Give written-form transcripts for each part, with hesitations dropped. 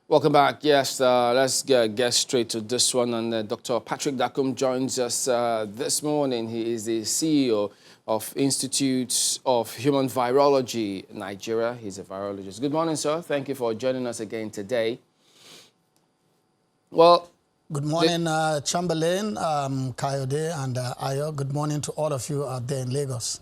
Welcome back. Yes, let's get straight to this one. And Dr. Patrick Dakum joins us this morning. He is the CEO of Institute of Human Virology, Nigeria. He's a virologist. Good morning, sir. Thank you for joining us again today. Well, good morning, Chamberlain, Kayode, and Ayo. Good morning to all of you out there in Lagos.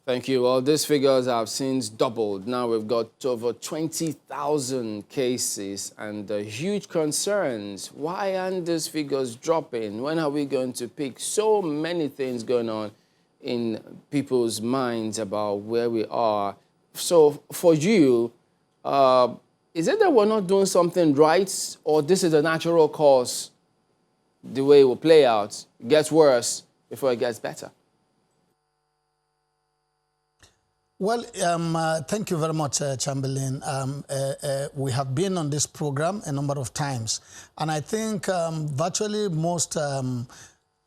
Thank you. Well, these figures have since doubled. Now we've got over 20,000 cases and huge concerns. Why aren't these figures dropping? When are we going to pick? So many things going on in people's minds about where we are. So for you, is it that we're not doing something right, or this is a natural course, the way it will play out? It gets worse before it gets better. Well, thank you very much, Chamberlain. We have been on this program a number of times, and I think virtually most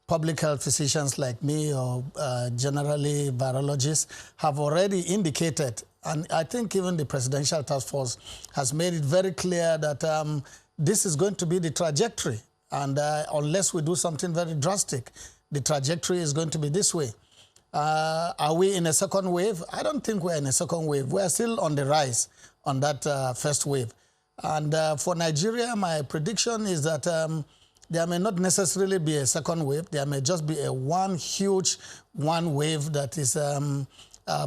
public health physicians like me or generally virologists have already indicated, and I think even the Presidential Task Force has made it very clear that this is going to be the trajectory, and unless we do something very drastic, the trajectory is going to be this way. Are we in a second wave? I don't think we're in a second wave. We're still on the rise on that first wave. And for Nigeria, my prediction is that there may not necessarily be a second wave. There may just be one huge wave that is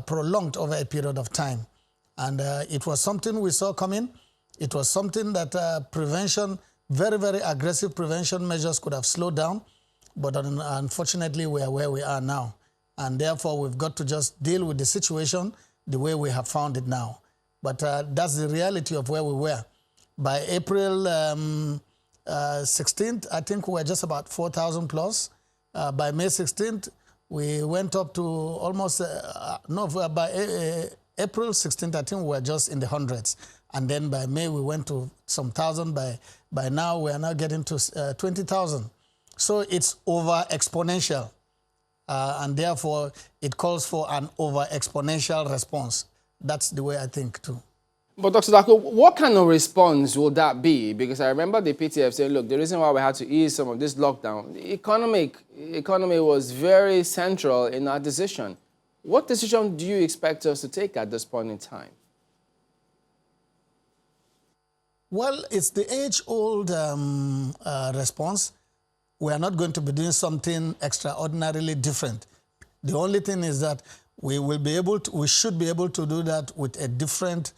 prolonged over a period of time. And it was something we saw coming. It was something that prevention, very, very aggressive prevention measures could have slowed down. But unfortunately, we are where we are now. And therefore, we've got to just deal with the situation the way we have found it now. But that's the reality of where we were. By April 16th, I think we were just about 4,000 plus. By May 16th, we went up to almost, by April 16th, I think we were just in the hundreds. And then by May, we went to some thousand. By now, we are now getting to 20,000. So it's over exponential. And therefore, it calls for an over-exponential response. That's the way I think, too. But Dr. Dakum, what kind of response will that be? Because I remember the PTF saying, look, the reason why we had to ease some of this lockdown, the economy was very central in our decision. What decision do you expect us to take at this point in time? Well, it's the age-old response. We are not going to be doing something extraordinarily different. The only thing is that we should be able to do that with a different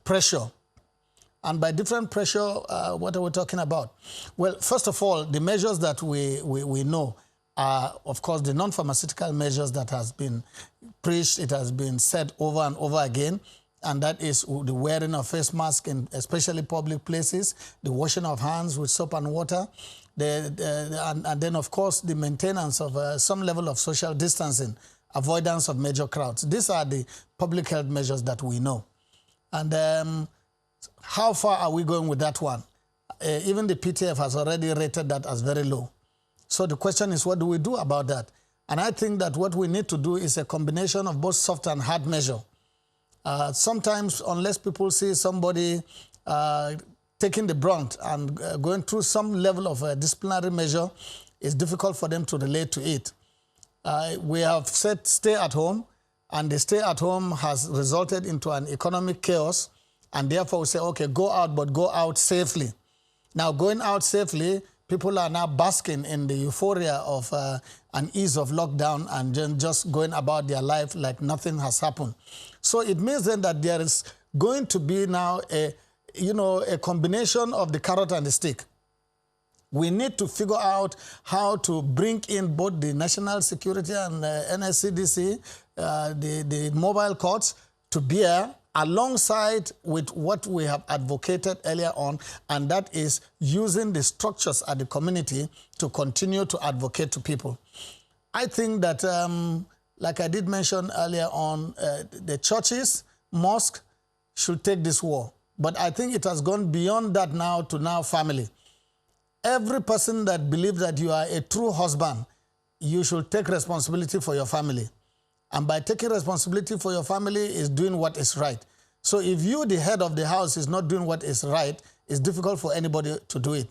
pressure. And by different pressure, what are we talking about? Well, first of all, the measures that we know are, of course, the non-pharmaceutical measures that has been preached. It has been said over and over again. And that is the wearing of face masks in especially public places, the washing of hands with soap and water, and then, of course, the maintenance of some level of social distancing, avoidance of major crowds. These are the public health measures that we know. And how far are we going with that one? Even the PTF has already rated that as very low. So the question is, what do we do about that? And I think that what we need to do is a combination of both soft and hard measure. Sometimes, unless people see somebody taking the brunt and going through some level of a disciplinary measure, it's difficult for them to relate to it. We have said stay at home, and the stay at home has resulted into an economic chaos, and therefore we say, okay, go out, but go out safely. Now, going out safely, people are now basking in the euphoria of an ease of lockdown and then just going about their life like nothing has happened. So it means then that there is going to be now a combination of the carrot and the stick. We need to figure out how to bring in both the National Security and NSCDC, the mobile courts, to bear alongside with what we have advocated earlier on, and that is using the structures at the community to continue to advocate to people. I think that, like I did mention earlier on, the churches, mosques should take this war. But I think it has gone beyond that now to now family. Every person that believes that you are a true husband, you should take responsibility for your family. And by taking responsibility for your family is doing what is right. So if you, the head of the house, is not doing what is right, it's difficult for anybody to do it.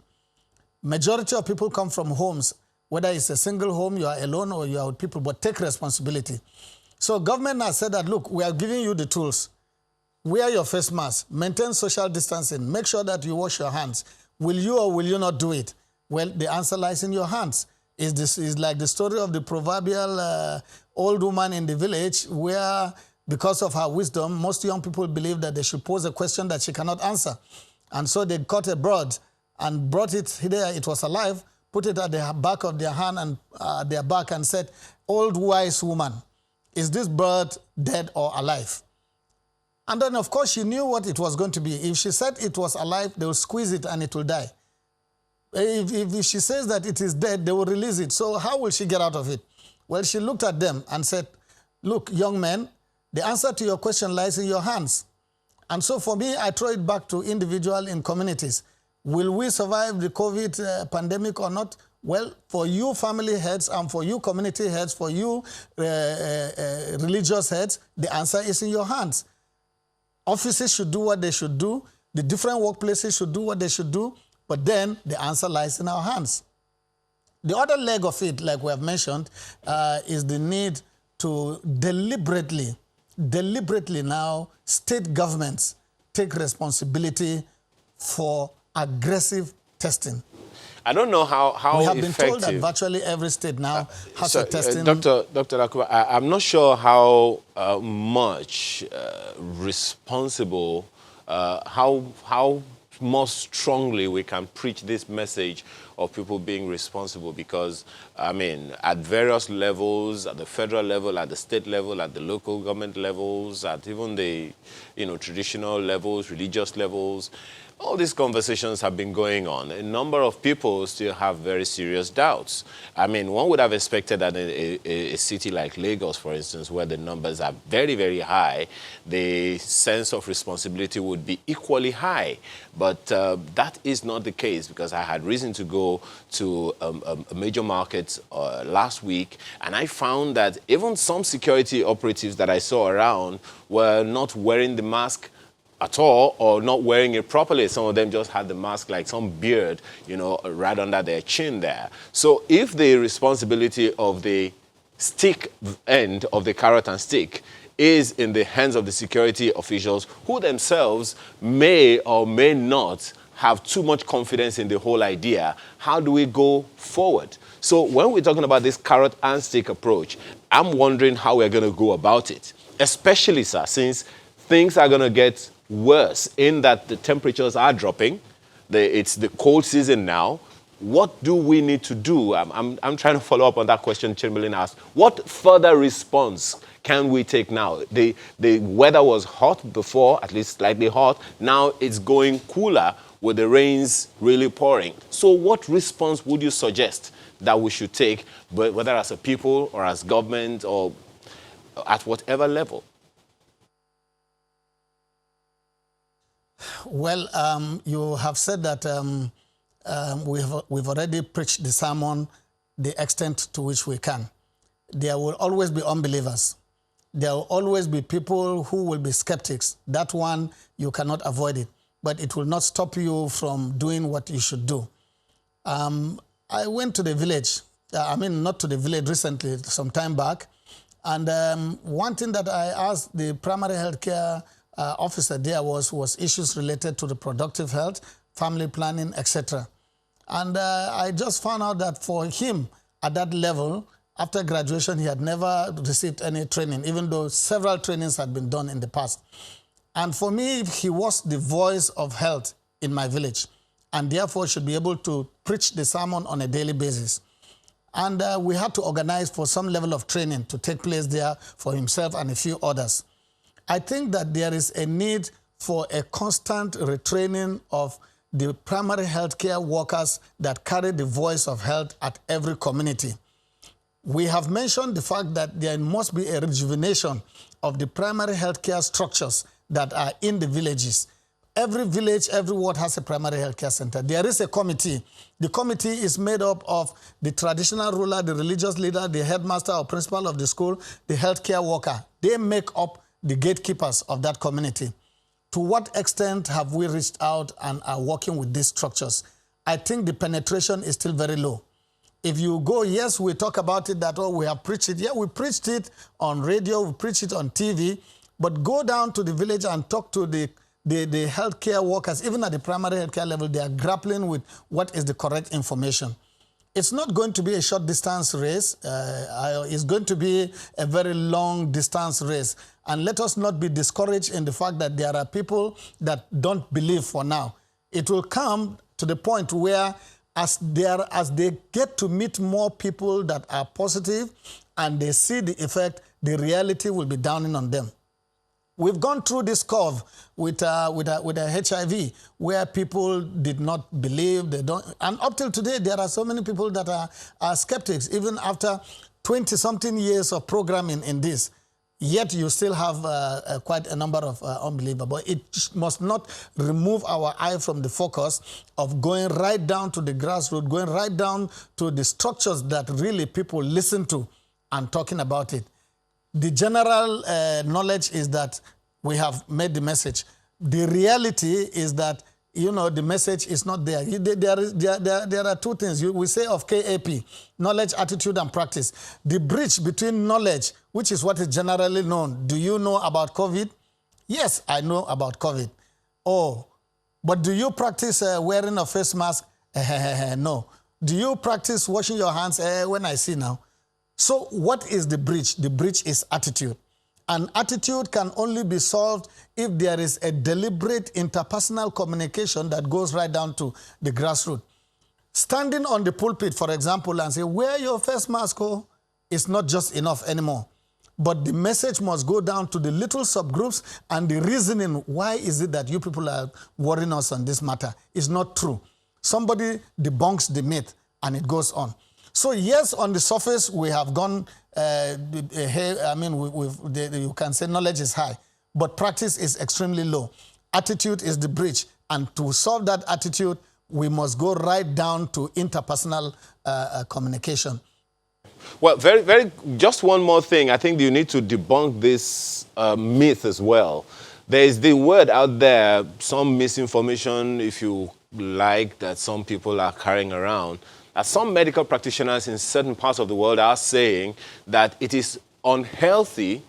Majority of people come from homes, whether it's a single home, you are alone or you are with people, but take responsibility. So government has said that, look, we are giving you the tools. Wear your face mask, maintain social distancing, make sure that you wash your hands. Will you or will you not do it? Well, the answer lies in your hands. Is like the story of the proverbial old woman in the village where, because of her wisdom, most young people believe that they should pose a question that she cannot answer. And so they caught a bird and brought it there. It was alive, put it at the back of their hand and their back and said, "Old wise woman, is this bird dead or alive?" And then, of course, she knew what it was going to be. If she said it was alive, they will squeeze it and it will die. If she says that it is dead, they will release it. So how will she get out of it? Well, she looked at them and said, "Look, young men, the answer to your question lies in your hands." And so for me, I throw it back to individual in communities. Will we survive the COVID pandemic or not? Well, for you family heads and for you community heads, for you religious heads, the answer is in your hands. Offices should do what they should do. The different workplaces should do what they should do. But then the answer lies in our hands. The other leg of it, like we have mentioned, is the need to deliberately now, state governments take responsibility for aggressive testing. I don't know how we have effective. been told that virtually every state now has a testing. Dr. Lakuba, I'm not sure how much responsible, how more strongly we can preach this message of people being responsible, because, I mean, at various levels, at the federal level, at the state level, at the local government levels, at even the, traditional levels, religious levels, all these conversations have been going on. A number of people still have very serious doubts. I mean, one would have expected that a city like Lagos, for instance, where the numbers are very, very high, the sense of responsibility would be equally high. But that is not the case, because I had reason to go to a major market last week, and I found that even some security operatives that I saw around were not wearing the mask at all, or not wearing it properly. Some of them just had the mask like some beard, right under their chin there. So if the responsibility of the stick end of the carrot and stick is in the hands of the security officials, who themselves may or may not have too much confidence in the whole idea, how do we go forward? So when we're talking about this carrot and stick approach, I'm wondering how we're going to go about it, especially, sir, since things are going to get worse in that the temperatures are dropping. It's the cold season now. What do we need to do? I'm trying to follow up on that question Chamberlain asked. What further response can we take now? The weather was hot before, at least slightly hot. Now it's going cooler with the rains really pouring. So what response would you suggest that we should take, whether as a people or as government or at whatever level? Well, you have said that we've already preached the sermon the extent to which we can. There will always be unbelievers. There will always be people who will be skeptics. That one, you cannot avoid it. But it will not stop you from doing what you should do. I went to the village. Not to the village recently, some time back. And one thing that I asked the primary health care officer there was issues related to reproductive health, family planning, etc. And I just found out that for him, at that level, after graduation, he had never received any training, even though several trainings had been done in the past. And for me, he was the voice of health in my village, and therefore should be able to preach the sermon on a daily basis. And we had to organize for some level of training to take place there for himself and a few others. I think that there is a need for a constant retraining of the primary healthcare workers that carry the voice of health at every community. We have mentioned the fact that there must be a rejuvenation of the primary healthcare structures that are in the villages. Every village, every ward has a primary healthcare center. There is a committee. The committee is made up of the traditional ruler, the religious leader, the headmaster or principal of the school, the healthcare worker. They make up the gatekeepers of that community to what extent have we reached out and are working with these structures? I think the penetration is still very low. If you go, yes, we talk about it that, oh, we have preached it. Yeah, we preached it on radio, we preached it on TV, but go down to the village and talk to the healthcare workers, even at the primary healthcare level, they are grappling with what is the correct information. It's not going to be a short distance race. It's going to be a very long distance race. And let us not be discouraged in the fact that there are people that don't believe for now. It will come to the point where as they get to meet more people that are positive and they see the effect, the reality will be dawning on them. We've gone through this curve with HIV, where people did not believe, they don't, and up till today, there are so many people that are skeptics, even after 20-something years of programming in this. Yet you still have quite a number of unbelievers. But it must not remove our eye from the focus of going right down to the grassroots, going right down to the structures that really people listen to and talking about it. The general knowledge is that we have made the message. The reality is that, you know, the message is not there. There are two things. We say of KAP, knowledge, attitude, and practice. The bridge between knowledge, which is what is generally known. Do you know about COVID? Yes, I know about COVID. Oh, but do you practice wearing a face mask? No. Do you practice washing your hands? When I see now. So what is the bridge? The bridge is attitude. And attitude can only be solved if there is a deliberate interpersonal communication that goes right down to the grassroots. Standing on the pulpit, for example, and say, wear your face mask, oh, is not just enough anymore. But the message must go down to the little subgroups and the reasoning, why is it that you people are worrying us on this matter, is not true. Somebody debunks the myth and it goes on. So yes, on the surface, we have gone, you can say knowledge is high, but practice is extremely low. Attitude is the bridge. And to solve that attitude, we must go right down to interpersonal communication. Well, just one more thing. I think you need to debunk this myth as well. There is the word out there, some misinformation, if you like, that some people are carrying around. Some medical practitioners in certain parts of the world are saying that it is unhealthy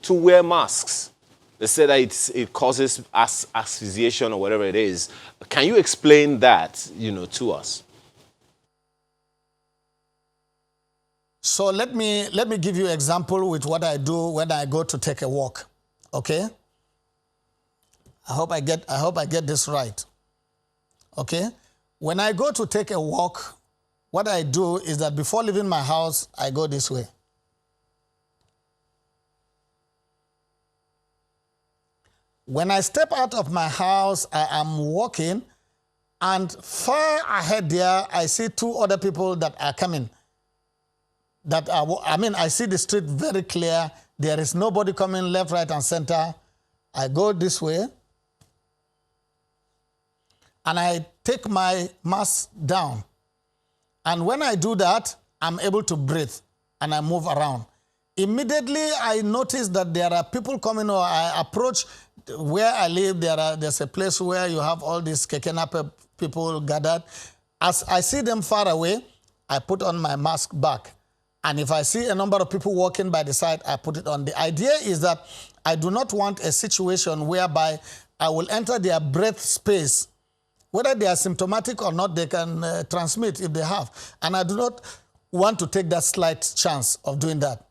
to wear masks. They say that it causes asphyxiation or whatever it is. Can you explain that, to us? So let me give you an example with what I do when I go to take a walk. Okay? I hope I get this right. Okay? When I go to take a walk, what I do is that before leaving my house, I go this way. When I step out of my house, I am walking, and far ahead there, I see two other people that are coming. I see the street very clear. There is nobody coming left, right, and center. I go this way, and I take my mask down. And when I do that, I'm able to breathe, and I move around. Immediately, I notice that there are people coming, or I approach where I live. There's a place where you have all these Kekenape people gathered. As I see them far away, I put on my mask back. And if I see a number of people walking by the side, I put it on. The idea is that I do not want a situation whereby I will enter their breath space. Whether they are symptomatic or not, they can transmit if they have. And I do not want to take that slight chance of doing that.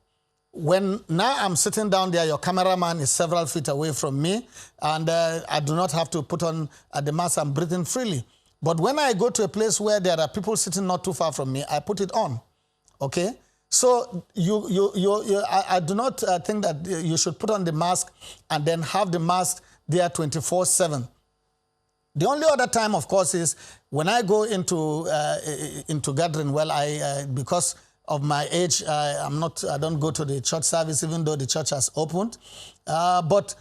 When now I'm sitting down there, your cameraman is several feet away from me, and I do not have to put on the mask. I'm breathing freely. But when I go to a place where there are people sitting not too far from me, I put it on. Okay? So I do not think that you should put on the mask and then have the mask there 24/7. The only other time, of course, is when I go into gathering. Well, because of my age, I don't go to the church service, even though the church has opened. But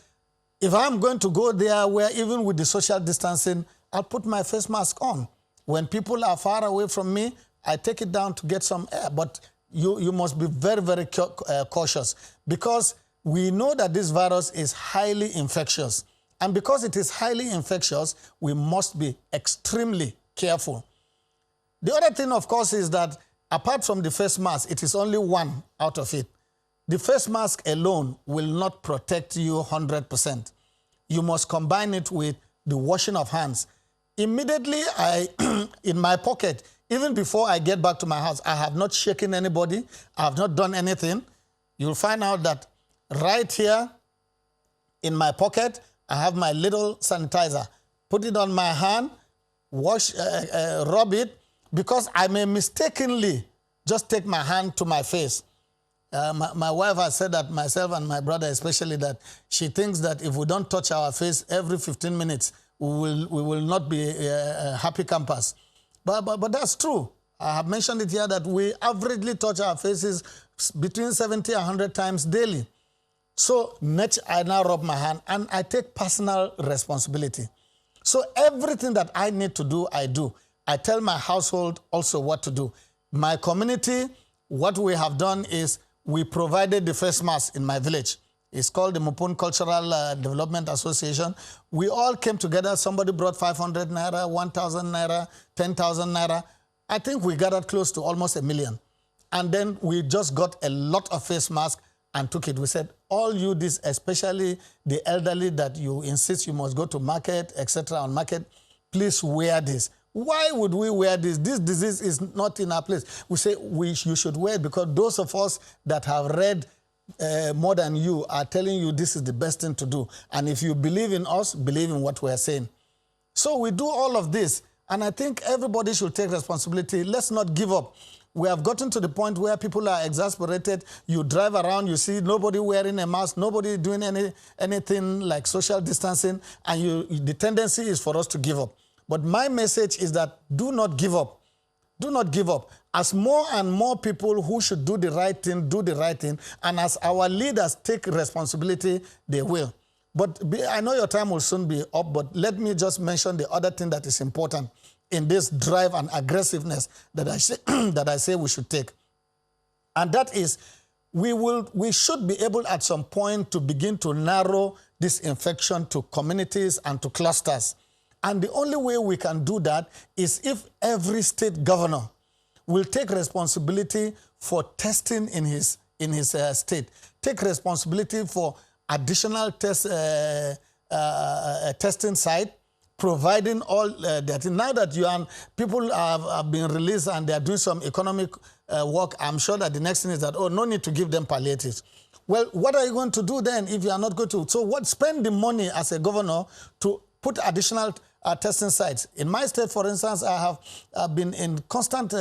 if I'm going to go there, where even with the social distancing, I'll put my face mask on. When people are far away from me, I take it down to get some air. But you must be very, very cautious, because we know that this virus is highly infectious. And because it is highly infectious, we must be extremely careful. The other thing, of course, is that apart from the face mask, it is only one out of it. The face mask alone will not protect you 100%. You must combine it with the washing of hands. Immediately, in my pocket, even before I get back to my house, I have not shaken anybody. I have not done anything. You'll find out that right here in my pocket, I have my little sanitizer. Put it on my hand, wash, rub it, because I may mistakenly just take my hand to my face. My wife has said that, myself and my brother especially, that she thinks that if we don't touch our face every 15 minutes, we will not be happy campers. But that's true. I have mentioned it here that we averagely touch our faces between 70 and 100 times daily. So I now rub my hand and I take personal responsibility. So everything that I need to do, I do. I tell my household also what to do. My community, what we have done is we provided the face mask in my village. It's called the Mupun Cultural Development Association. We all came together. Somebody brought 500 naira, 1,000 naira, 10,000 naira. I think we gathered close to almost 1 million. And then we just got a lot of face masks and took it. We said, all you this, especially the elderly that you insist you must go to market, etc. on market, please wear this. Why would we wear this? This disease is not in our place. We say you should wear it because those of us that have read more than you are telling you this is the best thing to do. And if you believe in us, believe in what we are saying. So we do all of this. And I think everybody should take responsibility. Let's not give up. We have gotten to the point where people are exasperated. You drive around, you see nobody wearing a mask, nobody doing anything like social distancing, and the tendency is for us to give up. But my message is that do not give up. Do not give up. As more and more people who should do the right thing, do the right thing, and as our leaders take responsibility, they will. But I know your time will soon be up, but let me just mention the other thing that is important in this drive and aggressiveness that I say we should take. And that is, we should be able at some point to begin to narrow this infection to communities and to clusters. And the only way we can do that is if every state governor will take responsibility for testing in his state, take responsibility for additional testing site, providing all that. Now that people have been released and they are doing some economic work, I'm sure that the next thing is that, no need to give them palliatives. Well, what are you going to do then if you are not going to? So spend the money as a governor to put additional testing sites. In my state, for instance, I have been in constant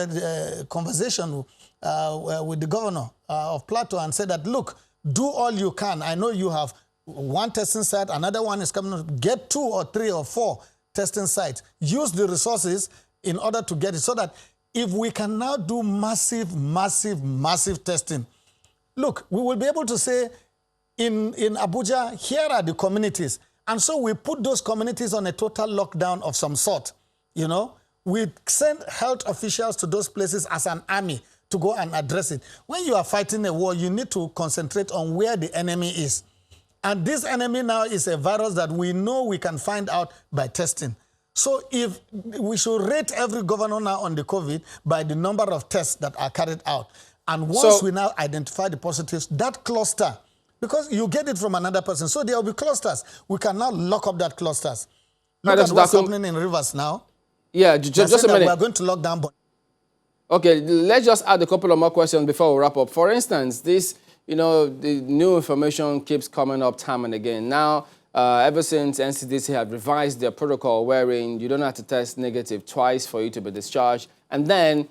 conversation with the governor of Plateau and said that, look, do all you can. I know you have one testing site, another one is coming. Get 2 or 3 or 4 testing sites. Use the resources in order to get it so that if we can now do massive testing, look, we will be able to say in Abuja, here are the communities. And so we put those communities on a total lockdown of some sort. You know, we send health officials to those places as an army to go and address it. When you are fighting a war, you need to concentrate on where the enemy is. And this enemy now is a virus that we know we can find out by testing. So if we should rate every governor now on the COVID by the number of tests that are carried out. And once we now identify the positives, that cluster, because you get it from another person, so there will be clusters. We can now lock up that clusters. Look at what's happening in Rivers now. Yeah, just a minute. We are going to lock down. Okay, let's just add a couple of more questions before we wrap up. For instance, the new information keeps coming up time and again. Now, ever since NCDC had revised their protocol wherein you don't have to test negative twice for you to be discharged, and then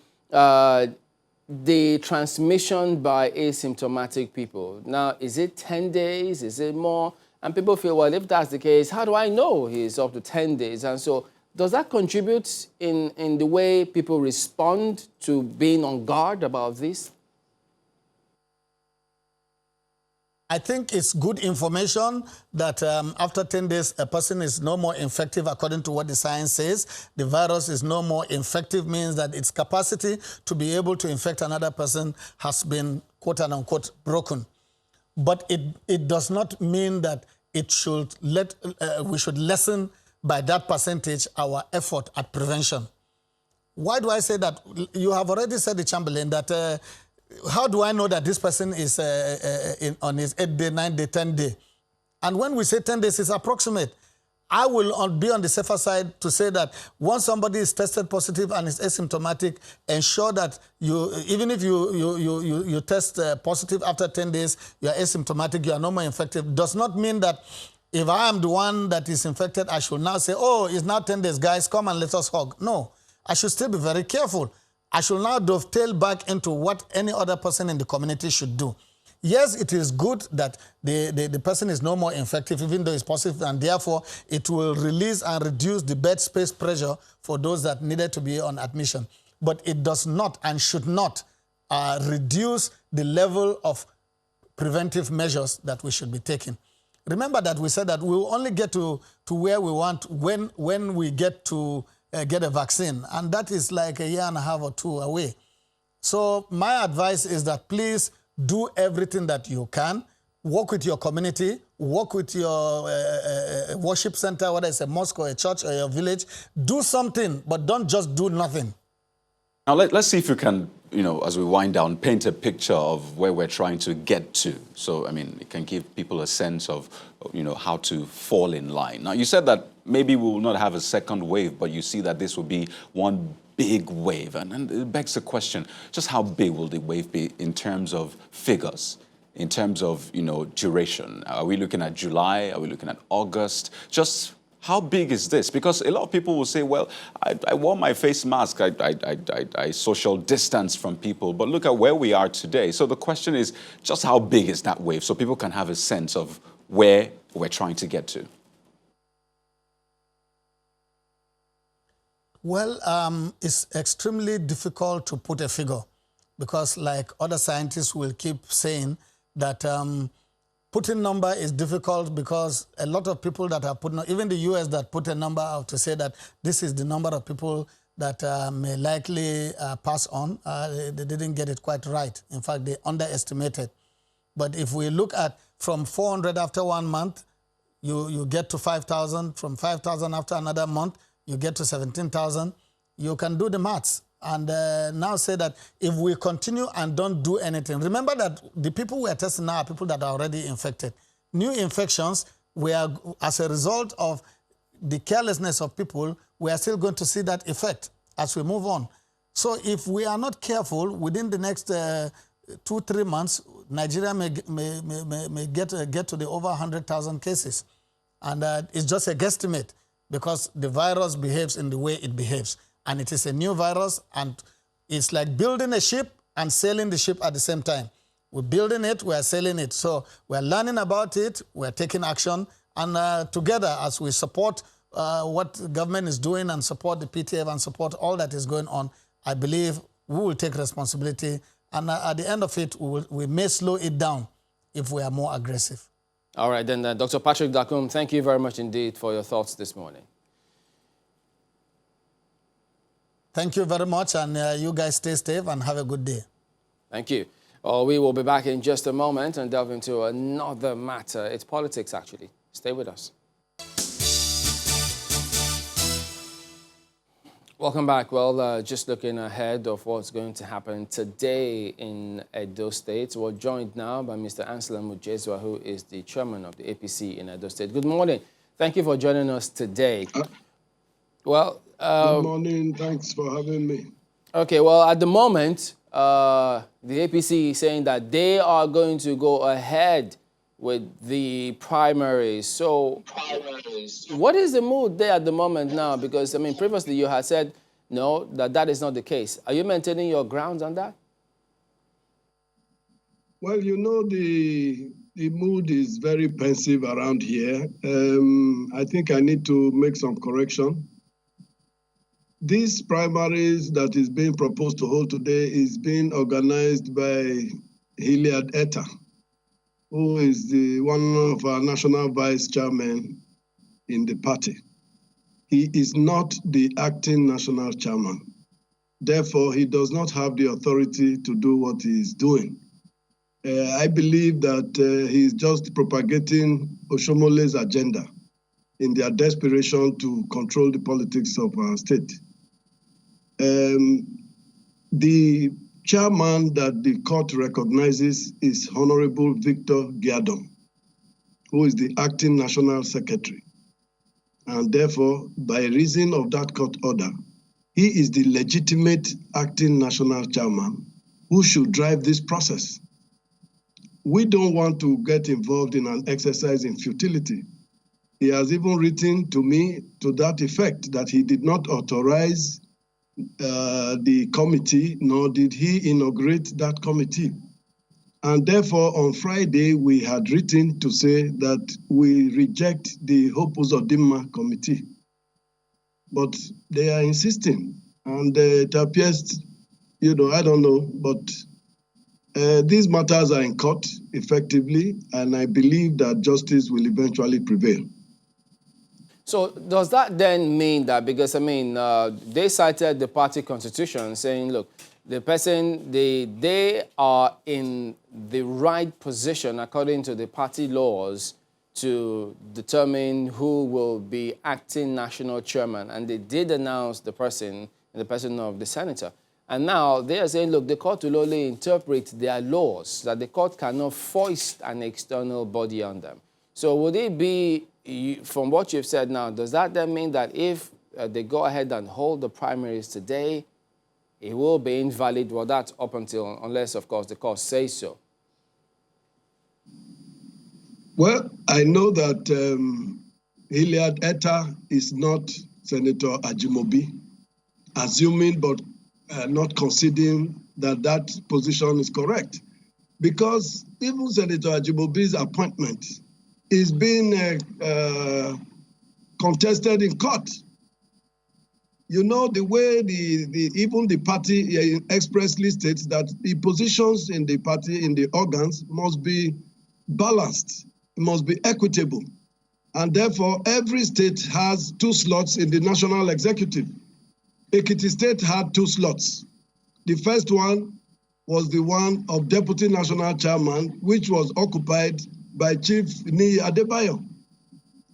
the transmission by asymptomatic people. Now, is it 10 days? Is it more? And people feel, well, if that's the case, how do I know he's up to 10 days? And so does that contribute in the way people respond to being on guard about this? I think it's good information that after 10 days, a person is no more infective according to what the science says. The virus is no more infective, means that its capacity to be able to infect another person has been, quote unquote, broken. But it does not mean that we should lessen by that percentage our effort at prevention. Why do I say that? You have already said, the Chamberlain, that how do I know that this person is on his 8-day, 9-day, 10-day? And when we say 10 days, it's approximate. I will be on the safer side to say that once somebody is tested positive and is asymptomatic, ensure that even if you test positive after 10 days, you are asymptomatic, you are no more infected, does not mean that if I am the one that is infected, I should now say, oh, it's now 10 days, guys, come and let us hug. No, I should still be very careful. I should now dovetail back into what any other person in the community should do. Yes, it is good that the person is no more infective, even though it's positive, and therefore it will release and reduce the bed space pressure for those that needed to be on admission. But it does not and should not reduce the level of preventive measures that we should be taking. Remember that we said that we will only get to where we want when we get to get a vaccine, and that is like a year and a half or two away. So my advice is that please do everything that you can. Work with your community, work with your worship center, whether it's a mosque or a church or your village. Do something, but don't just do nothing. Now, let's see if we can, as we wind down, paint a picture of where we're trying to get to. So, I mean, it can give people a sense of, how to fall in line. Now, you said that maybe we will not have a second wave, but you see that this will be one big wave. And it begs the question, just how big will the wave be in terms of figures, in terms of, duration? Are we looking at July? Are we looking at August? Just how big is this? Because a lot of people will say, well, I wore my face mask, I social distance from people, but look at where we are today. So the question is, just how big is that wave so people can have a sense of where we're trying to get to? Well, it's extremely difficult to put a figure because, like other scientists will keep saying, that putting number is difficult because a lot of people that have put, even the US that put a number out to say that this is the number of people that may likely pass on, they didn't get it quite right. In fact, they underestimated. But if we look at from 400 after 1 month, you get to 5,000. From 5,000 after another month, you get to 17,000. You can do the maths and now say that if we continue and don't do anything, remember that the people we are testing now are people that are already infected. New infections, as a result of the carelessness of people, we are still going to see that effect as we move on. So if we are not careful, within the next 2-3 months, Nigeria may get to the over 100,000 cases. And it's just a guesstimate because the virus behaves in the way it behaves. And it is a new virus, and it's like building a ship and sailing the ship at the same time. We're building it, we're sailing it. So we're learning about it, we're taking action, and together as we support what the government is doing and support the PTF and support all that is going on, I believe we will take responsibility, and at the end of it, we may slow it down if we are more aggressive. All right, then, Dr. Patrick Dakum, thank you very much indeed for your thoughts this morning. Thank you very much, and you guys stay safe and have a good day. Thank you. Well, we will be back in just a moment and delve into another matter. It's politics, actually. Stay with us. Welcome back. Well, just looking ahead of what's going to happen today in Edo State, we're joined now by Mr. Anselm Ujezua, who is the chairman of the APC in Edo State. Good morning. Thank you for joining us today. Well, good morning. Thanks for having me. Okay, well, at the moment, the APC is saying that they are going to go ahead with the primaries. So what is the mood there at the moment now? Because, I mean, previously you had said, no, that is not the case. Are you maintaining your grounds on that? Well, you know, the mood is very pensive around here. I think I need to make some correction. These primaries that is being proposed to hold today is being organized by Hilliard Etta, who is one of our national vice chairmen in the party. He is not the acting national chairman. Therefore, he does not have the authority to do what he is doing. I believe that he's just propagating Oshomole's agenda in their desperation to control the politics of our state. The chairman that the court recognizes is Honorable Victor Giadom, who is the acting national secretary. And therefore, by reason of that court order, he is the legitimate acting national chairman who should drive this process. We don't want to get involved in an exercise in futility. He has even written to me to that effect, that he did not authorize the committee, nor did he inaugurate that committee. And therefore, on Friday, we had written to say that we reject the Hope Uzodimma committee. But they are insisting, and it appears, I don't know, but these matters are in court effectively, and I believe that justice will eventually prevail. So does that then mean that, because they cited the party constitution saying, look, the person, they are in the right position according to the party laws to determine who will be acting national chairman. And they did announce the person of the senator. And now they are saying, look, the court will only interpret their laws, that the court cannot foist an external body on them. So would it be, from what you've said now, does that then mean that if they go ahead and hold the primaries today, it will be invalid? Well, that's up until, unless, of course, the court says so. Well, I know that Hilliard Etta is not Senator Ajimobi, assuming but not conceding that that position is correct. Because even Senator Ajimobi's appointment is being contested in court. You know, the way even the party expressly states that the positions in the party, in the organs, must be balanced, must be equitable. And therefore, every state has 2 slots in the national executive. Ekiti State had 2 slots. The first one was the one of Deputy National Chairman, which was occupied by Chief Niyi Adebayo.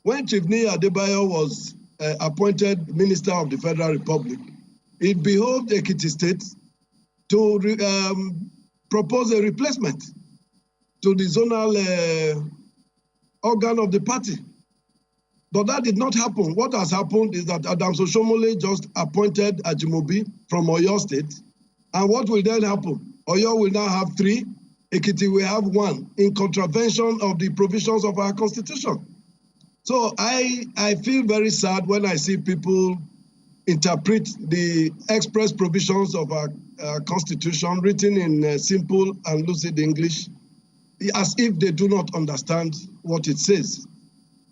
When Chief Niyi Adebayo was appointed Minister of the Federal Republic, it behoved Ekiti State to propose a replacement to the zonal organ of the party. But that did not happen. What has happened is that Adams Oshomole just appointed Ajimobi from Oyo State. And what will then happen? Oyo will now have 3, Ekiti will have 1, in contravention of the provisions of our constitution. So I feel very sad when I see people interpret the express provisions of our constitution written in simple and lucid English as if they do not understand what it says.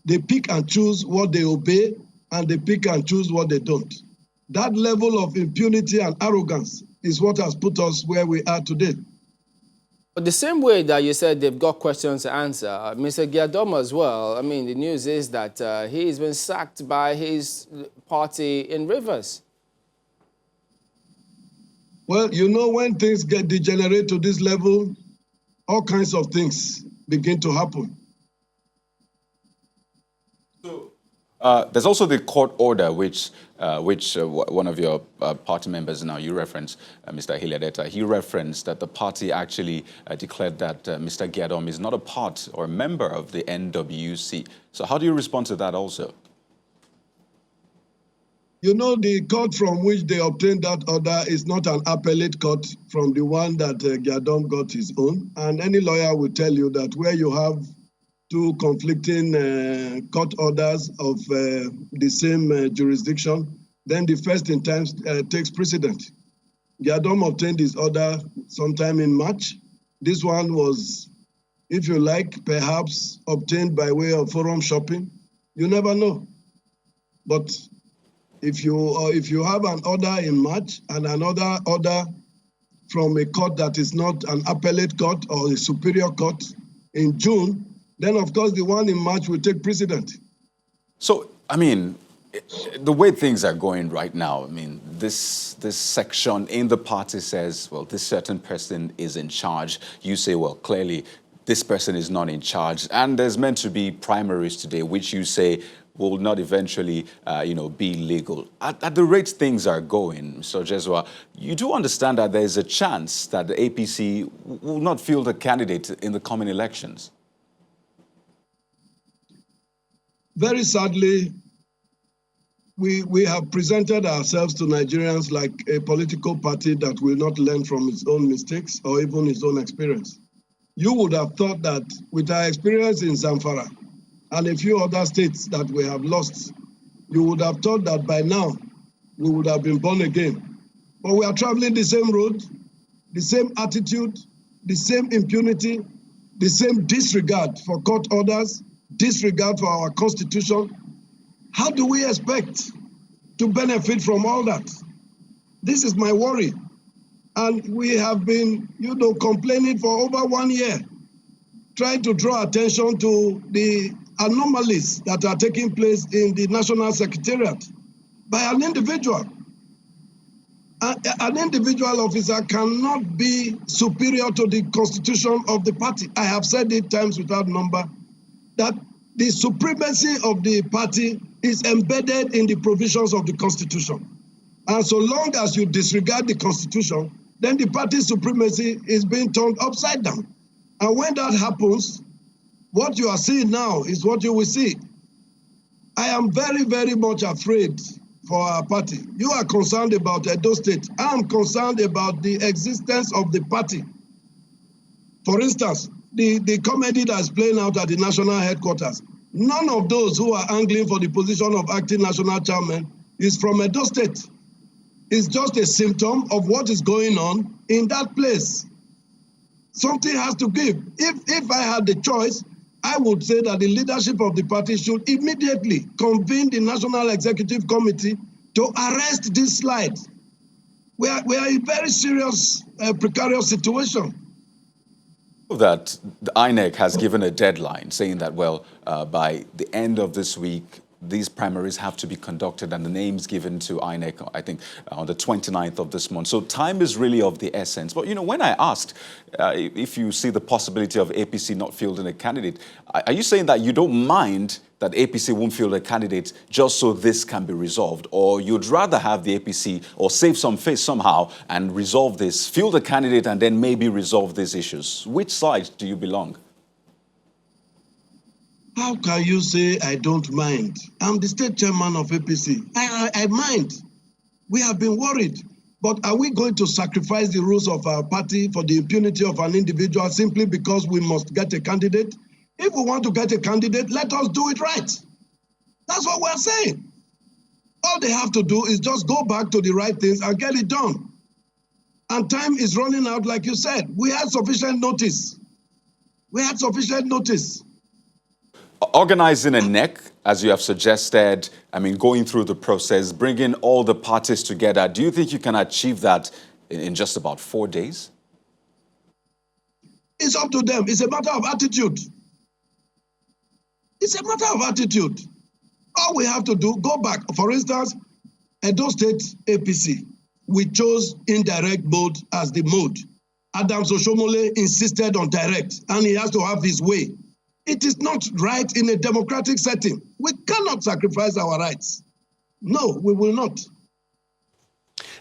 They pick and choose what they obey, and they pick and choose what they don't. That level of impunity and arrogance is what has put us where we are today. But the same way that you said they've got questions to answer, Mr. Giadom as well, the news is that he's been sacked by his party in Rivers. Well, you know, when things get degenerate to this level, all kinds of things begin to happen. There's also the court order, which one of your party members now, you referenced, Mr. Hilliard Etta, he referenced that the party actually declared that Mr. Giadom is not a part or a member of the NWC. So how do you respond to that also? You know, the court from which they obtained that order is not an appellate court from the one that Giadom got his own. And any lawyer will tell you that where you have 2 conflicting court orders of the same jurisdiction, then the first in time takes precedent. Giadom obtained his order sometime in March. This one was, if you like, perhaps obtained by way of forum shopping. You never know. But if you have an order in March and another order from a court that is not an appellate court or a superior court in June, then of course the one in March will take precedent. So, the way things are going right now, this section in the party says, well, this certain person is in charge. You say, well, clearly this person is not in charge. And there's meant to be primaries today, which you say will not eventually, be legal. At the rate things are going, Mr. Ojezuwa, you do understand that there is a chance that the APC will not field a candidate in the coming elections? Very sadly, we have presented ourselves to Nigerians like a political party that will not learn from its own mistakes or even its own experience. You would have thought that with our experience in Zamfara and a few other states that we have lost, you would have thought that by now we would have been born again. But we are traveling the same road, the same attitude, the same impunity, the same disregard for court orders, disregard for our constitution. How do we expect to benefit from all that? This is my worry. And we have been, complaining for over 1 year, trying to draw attention to the anomalies that are taking place in the National Secretariat by an individual. An individual officer cannot be superior to the constitution of the party. I have said it times without number, that the supremacy of the party is embedded in the provisions of the Constitution. And so long as you disregard the Constitution, then the party supremacy is being turned upside down. And when that happens, what you are seeing now is what you will see. I am very, very much afraid for our party. You are concerned about Edo State. I am concerned about the existence of the party. For instance, the comedy that is playing out at the national headquarters, none of those who are angling for the position of acting national chairman is from Edo State. It's just a symptom of what is going on in that place. Something has to give. If I had the choice, I would say that the leadership of the party should immediately convene the National Executive Committee to arrest this slide. We are in a very serious, precarious situation. That the INEC has given a deadline saying that, by the end of this week, these primaries have to be conducted and the names given to INEC, I think, on the 29th of this month. So time is really of the essence. But, when I asked if you see the possibility of APC not fielding a candidate, are you saying that you don't mind that APC won't field a candidate just so this can be resolved? Or you'd rather have the APC or save some face somehow and resolve this, field a candidate and then maybe resolve these issues? Which side do you belong? How can you say I don't mind? I'm the state chairman of APC. I mind. We have been worried. But are we going to sacrifice the rules of our party for the impunity of an individual simply because we must get a candidate? If we want to get a candidate, let us do it right. That's what we're saying. All they have to do is just go back to the right things and get it done. And time is running out, like you said. We had sufficient notice. Organizing a NEC, as you have suggested, going through the process, bringing all the parties together, do you think you can achieve that in just about 4 days? It's up to them. It's a matter of attitude. All we have to do, go back. For instance, Edo State APC, we chose indirect mode as the mode. Adams Oshomole insisted on direct, and he has to have his way. It is not right in a democratic setting. We cannot sacrifice our rights. No, we will not.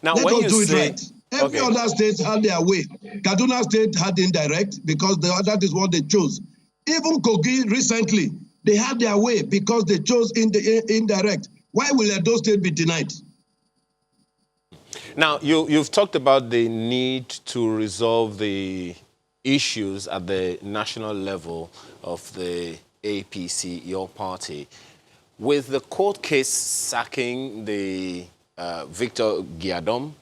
Now, Let when us you do say, it right. Every other state had their way. Kaduna State had indirect because that is what they chose. Even Kogi recently, they had their way because they chose indirect. Why will Edo State be denied? Now, you've talked about the need to resolve the issues at the national level of the APC, your party. With the court case sacking the Victor Giadom,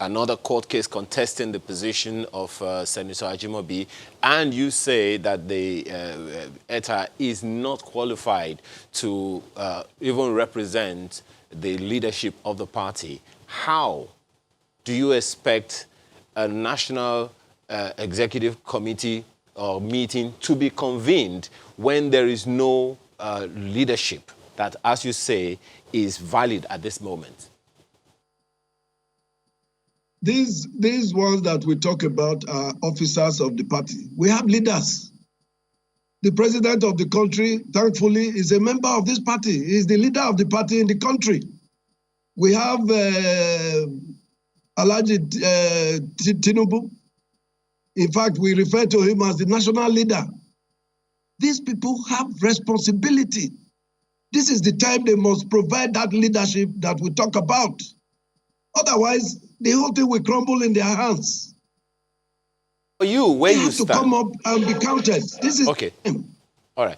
another court case contesting the position of Senator Ajimobi, and you say that the ETA is not qualified to even represent the leadership of the party, how do you expect a national executive committee or meeting to be convened when there is no leadership that, as you say, is valid at this moment? These ones that we talk about are officers of the party. We have leaders. The president of the country, thankfully, is a member of this party. He is the leader of the party in the country. We have Alhaji Tinubu. In fact, we refer to him as the national leader. These people have responsibility. This is the time they must provide that leadership that we talk about. Otherwise, the whole thing will crumble in their hands. For you, where They you have to stand. come up and be counted. This is Okay. All right.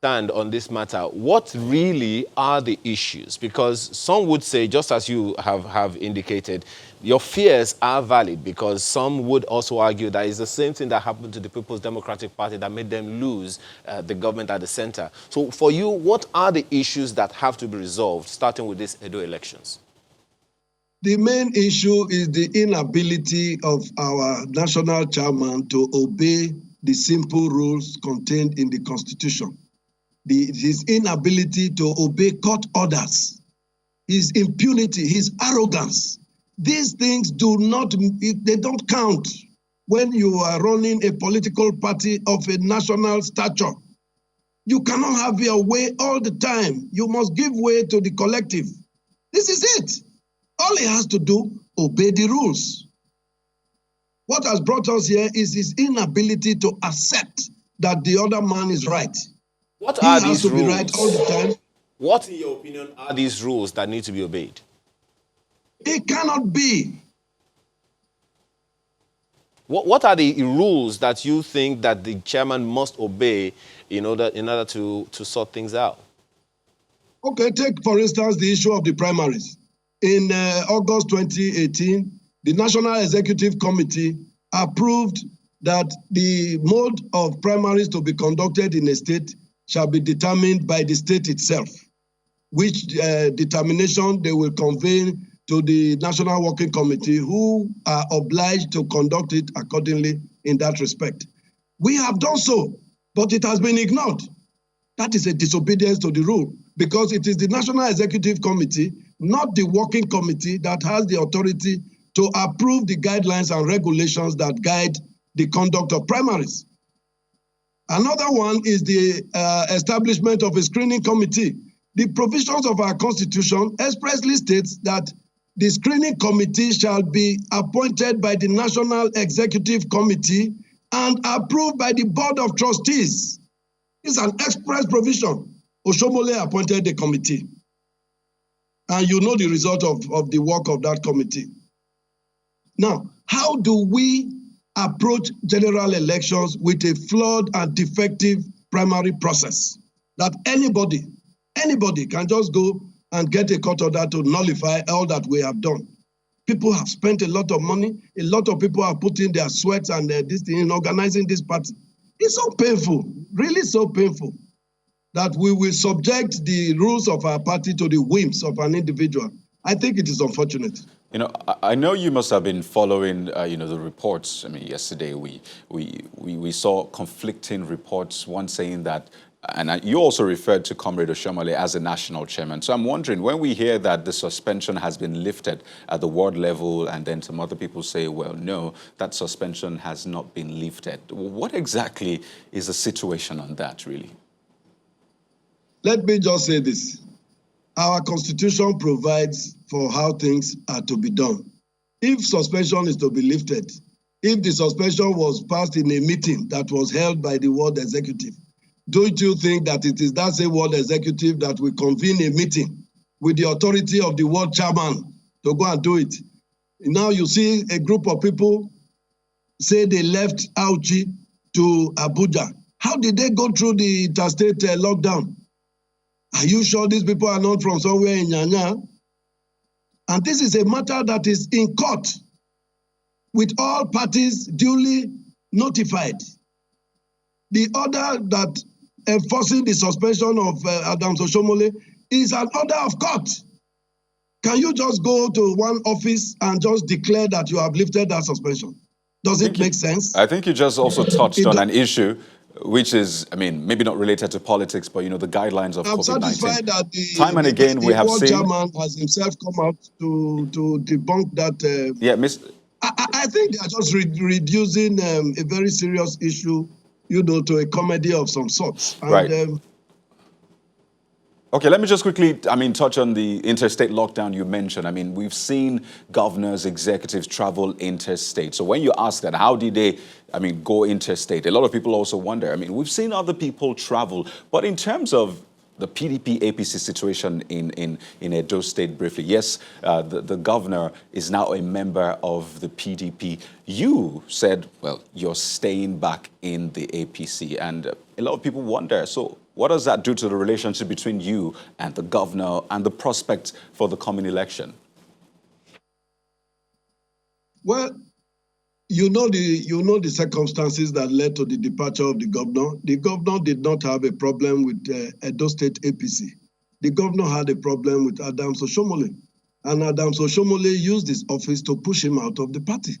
Stand on this matter. What really are the issues? Because some would say, just as you have indicated, your fears are valid, because some would also argue that it's the same thing that happened to the People's Democratic Party that made them lose the government at the center. So for you, what are the issues that have to be resolved, starting with these Edo elections? The main issue is the inability of our national chairman to obey the simple rules contained in the Constitution. His inability to obey court orders, his impunity, his arrogance. These things they don't count when you are running a political party of a national stature. You cannot have your way all the time. You must give way to the collective. This is it. All he has to do, obey the rules. What has brought us here is his inability to accept that the other man is right. What He are has these to rules? be right all the time. What, in your opinion, are these rules that need to be obeyed? It cannot be. What are the rules that you think that the chairman must obey in order to sort things out? Okay, take, for instance, the issue of the primaries. In August 2018, the National Executive Committee approved that the mode of primaries to be conducted in a state shall be determined by the state itself, which determination they will convey to the National Working Committee, who are obliged to conduct it accordingly in that respect. We have done so, but it has been ignored. That is a disobedience to the rule, because it is the National Executive Committee, not the Working Committee, that has the authority to approve the guidelines and regulations that guide the conduct of primaries. Another one is the establishment of a screening committee. The provisions of our Constitution expressly states that the screening committee shall be appointed by the National Executive Committee and approved by the Board of Trustees. It's an express provision. Oshomole appointed the committee. And you know the result of the work of that committee. Now, how do we approach general elections with a flawed and defective primary process that anybody can just go and get a court order to nullify all that we have done? People have spent a lot of money. A lot of people have put in their sweat and this thing in organizing this party. It's so painful, really so painful, that we will subject the rules of our party to the whims of an individual. I think it is unfortunate. You know, I know you must have been following, the reports. I mean, yesterday we saw conflicting reports, one saying that, and you also referred to Comrade Oshomole as a national chairman. So I'm wondering, when we hear that the suspension has been lifted at the ward level, and then some other people say, well, no, that suspension has not been lifted. What exactly is the situation on that, really? Let me just say this. Our Constitution provides for how things are to be done. If suspension is to be lifted, if the suspension was passed in a meeting that was held by the ward executive, don't you think that it is that same ward executive that will convene a meeting with the authority of the ward chairman to go and do it? Now you see a group of people say they left Auchi to Abuja. How did they go through the interstate lockdown? Are you sure these people are not from somewhere in Nyanya? And this is a matter that is in court with all parties duly notified. The order that enforcing the suspension of Adams Oshomole is an order of court. Can you just go to one office and just declare that you have lifted that suspension? Does it make sense? I think you just also touched on an issue which is, I mean, maybe not related to politics, but, you know, the guidelines of I'm COVID-19. satisfied that Time and again, we have world seen... chairman has himself come out to debunk that. Yeah, Miss... I think they are just reducing a very serious issue, you know, to a comedy of some sorts. And, right. Okay, let me just quickly, touch on the interstate lockdown you mentioned. I mean, we've seen governors, executives travel interstate. So when you ask that, how did they, go interstate? A lot of people also wonder. I mean, we've seen other people travel, but in terms of the PDP-APC situation in Edo State, briefly, yes, the governor is now a member of the PDP. You said, well, you're staying back in the APC, and a lot of people wonder, so what does that do to the relationship between you and the governor and the prospect for the coming election? Well, you know the circumstances that led to the departure of the governor. The governor did not have a problem with Edo State APC. The governor had a problem with Adams Oshomole, and Adams Oshomole used his office to push him out of the party.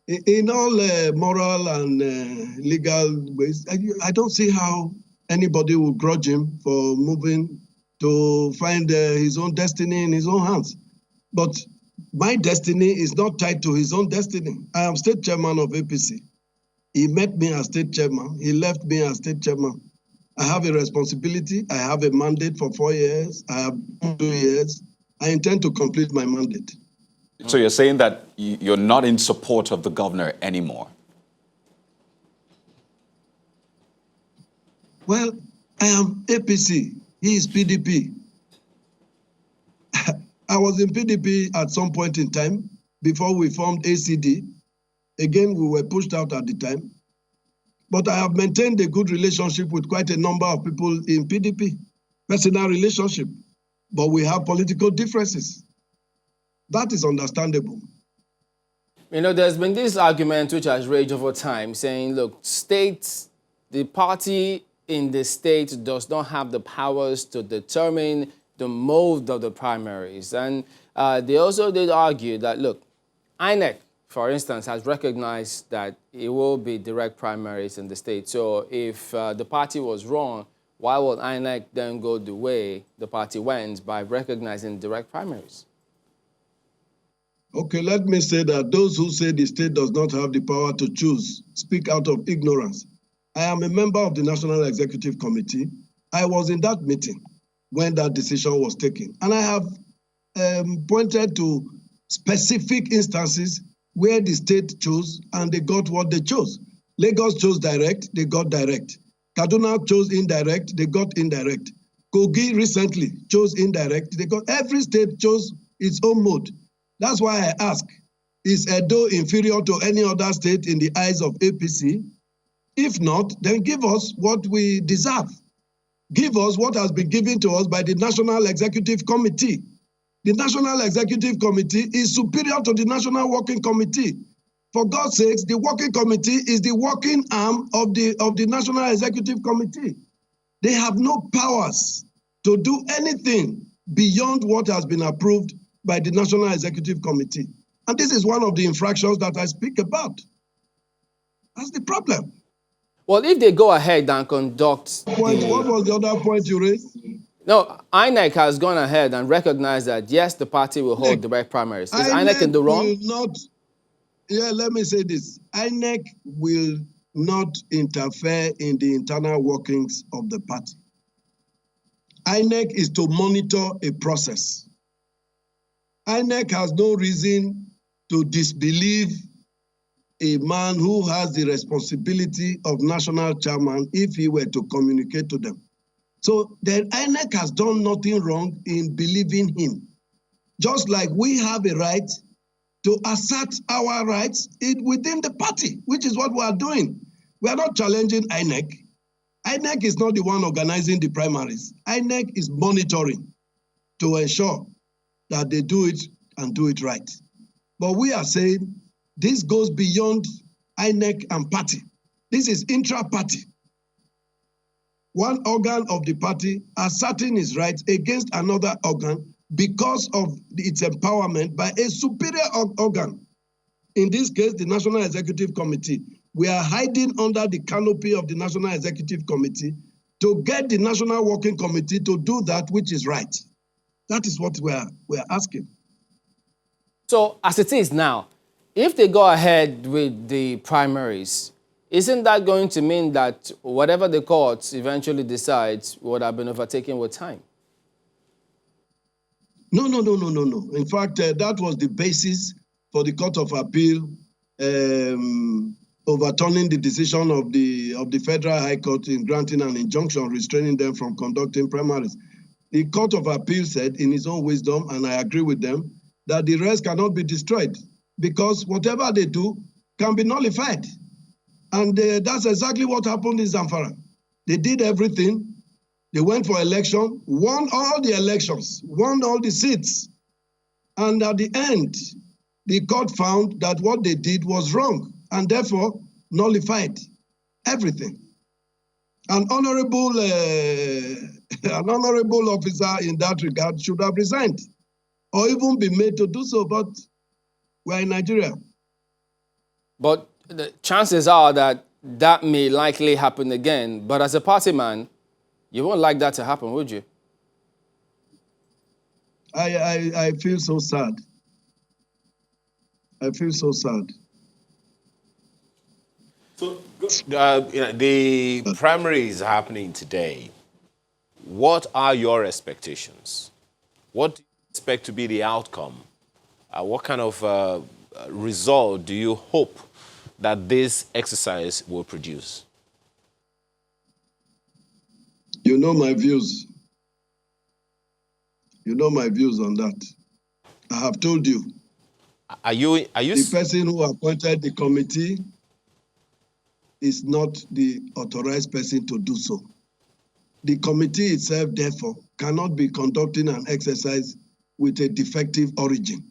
In all moral and legal ways, I don't see how anybody will grudge him for moving to find his own destiny in his own hands. But my destiny is not tied to his own destiny. I am state chairman of APC. He met me as state chairman. He left me as state chairman. I have a responsibility. I have a mandate for 4 years. I have 2 years. I intend to complete my mandate. So you're saying that you're not in support of the governor anymore? Well, I am APC. He is PDP. I was in PDP at some point in time before we formed ACD. Again, we were pushed out at the time. But I have maintained a good relationship with quite a number of people in PDP, personal relationship. But we have political differences. That is understandable. You know, there's been this argument which has raged over time saying, look, the party in the state does not have the powers to determine the mode of the primaries. And they also did argue that, look, INEC, for instance, has recognized that it will be direct primaries in the state. So if the party was wrong, why would INEC then go the way the party went by recognizing direct primaries? Okay, let me say that those who say the state does not have the power to choose speak out of ignorance. I am a member of the National Executive Committee. I was in that meeting when that decision was taken. And I have pointed to specific instances where the state chose and they got what they chose. Lagos chose direct, they got direct. Kaduna chose indirect, they got indirect. Kogi recently chose indirect, they got, every state chose its own mode. That's why I ask, is Edo inferior to any other state in the eyes of APC? If not, then give us what we deserve. Give us what has been given to us by the National Executive Committee. The National Executive Committee is superior to the National Working Committee. For God's sakes, the Working Committee is the working arm of the National Executive Committee. They have no powers to do anything beyond what has been approved by the National Executive Committee. And this is one of the infractions that I speak about. That's the problem. Well, if they go ahead and conduct... What was the other point you raised? No, INEC has gone ahead and recognized that, yes, the party will hold direct primaries. Is INEC in the wrong? Let me say this. INEC will not interfere in the internal workings of the party. INEC is to monitor a process. INEC has no reason to disbelieve a man who has the responsibility of national chairman if he were to communicate to them. So the INEC has done nothing wrong in believing him. Just like we have a right to assert our rights within the party, which is what we are doing. We are not challenging INEC. INEC is not the one organizing the primaries. INEC is monitoring to ensure that they do it and do it right. But we are saying this goes beyond INEC and party. This is intra-party. One organ of the party asserting its rights against another organ because of its empowerment by a superior organ. In this case, the National Executive Committee. we are hiding under the canopy of the National Executive Committee to get the National Working Committee to do that which is right. That is what we are asking. So as it is now, if they go ahead with the primaries, isn't that going to mean that whatever the court eventually decides would have been overtaken with time? No. In fact, that was the basis for the Court of Appeal overturning the decision of the Federal High Court in granting an injunction restraining them from conducting primaries. The Court of Appeal said, in its own wisdom, and I agree with them, that the rest cannot be destroyed because whatever they do can be nullified. And that's exactly what happened in Zamfara. They did everything. They went for election, won all the elections, won all the seats. And at the end, the court found that what they did was wrong and therefore nullified everything. An honorable officer in that regard should have resigned or even be made to do so, but we're in Nigeria. But the chances are that that may likely happen again. But as a party man, you won't like that to happen, would you? I feel so sad. I feel so sad. So, the primary is happening today. What are your expectations? What do you expect to be the outcome? What kind of result do you hope that this exercise will produce? You know my views. You know my views on that. I have told you. Are you the person who appointed the committee is not the authorized person to do so. The committee itself, therefore, cannot be conducting an exercise with a defective origin.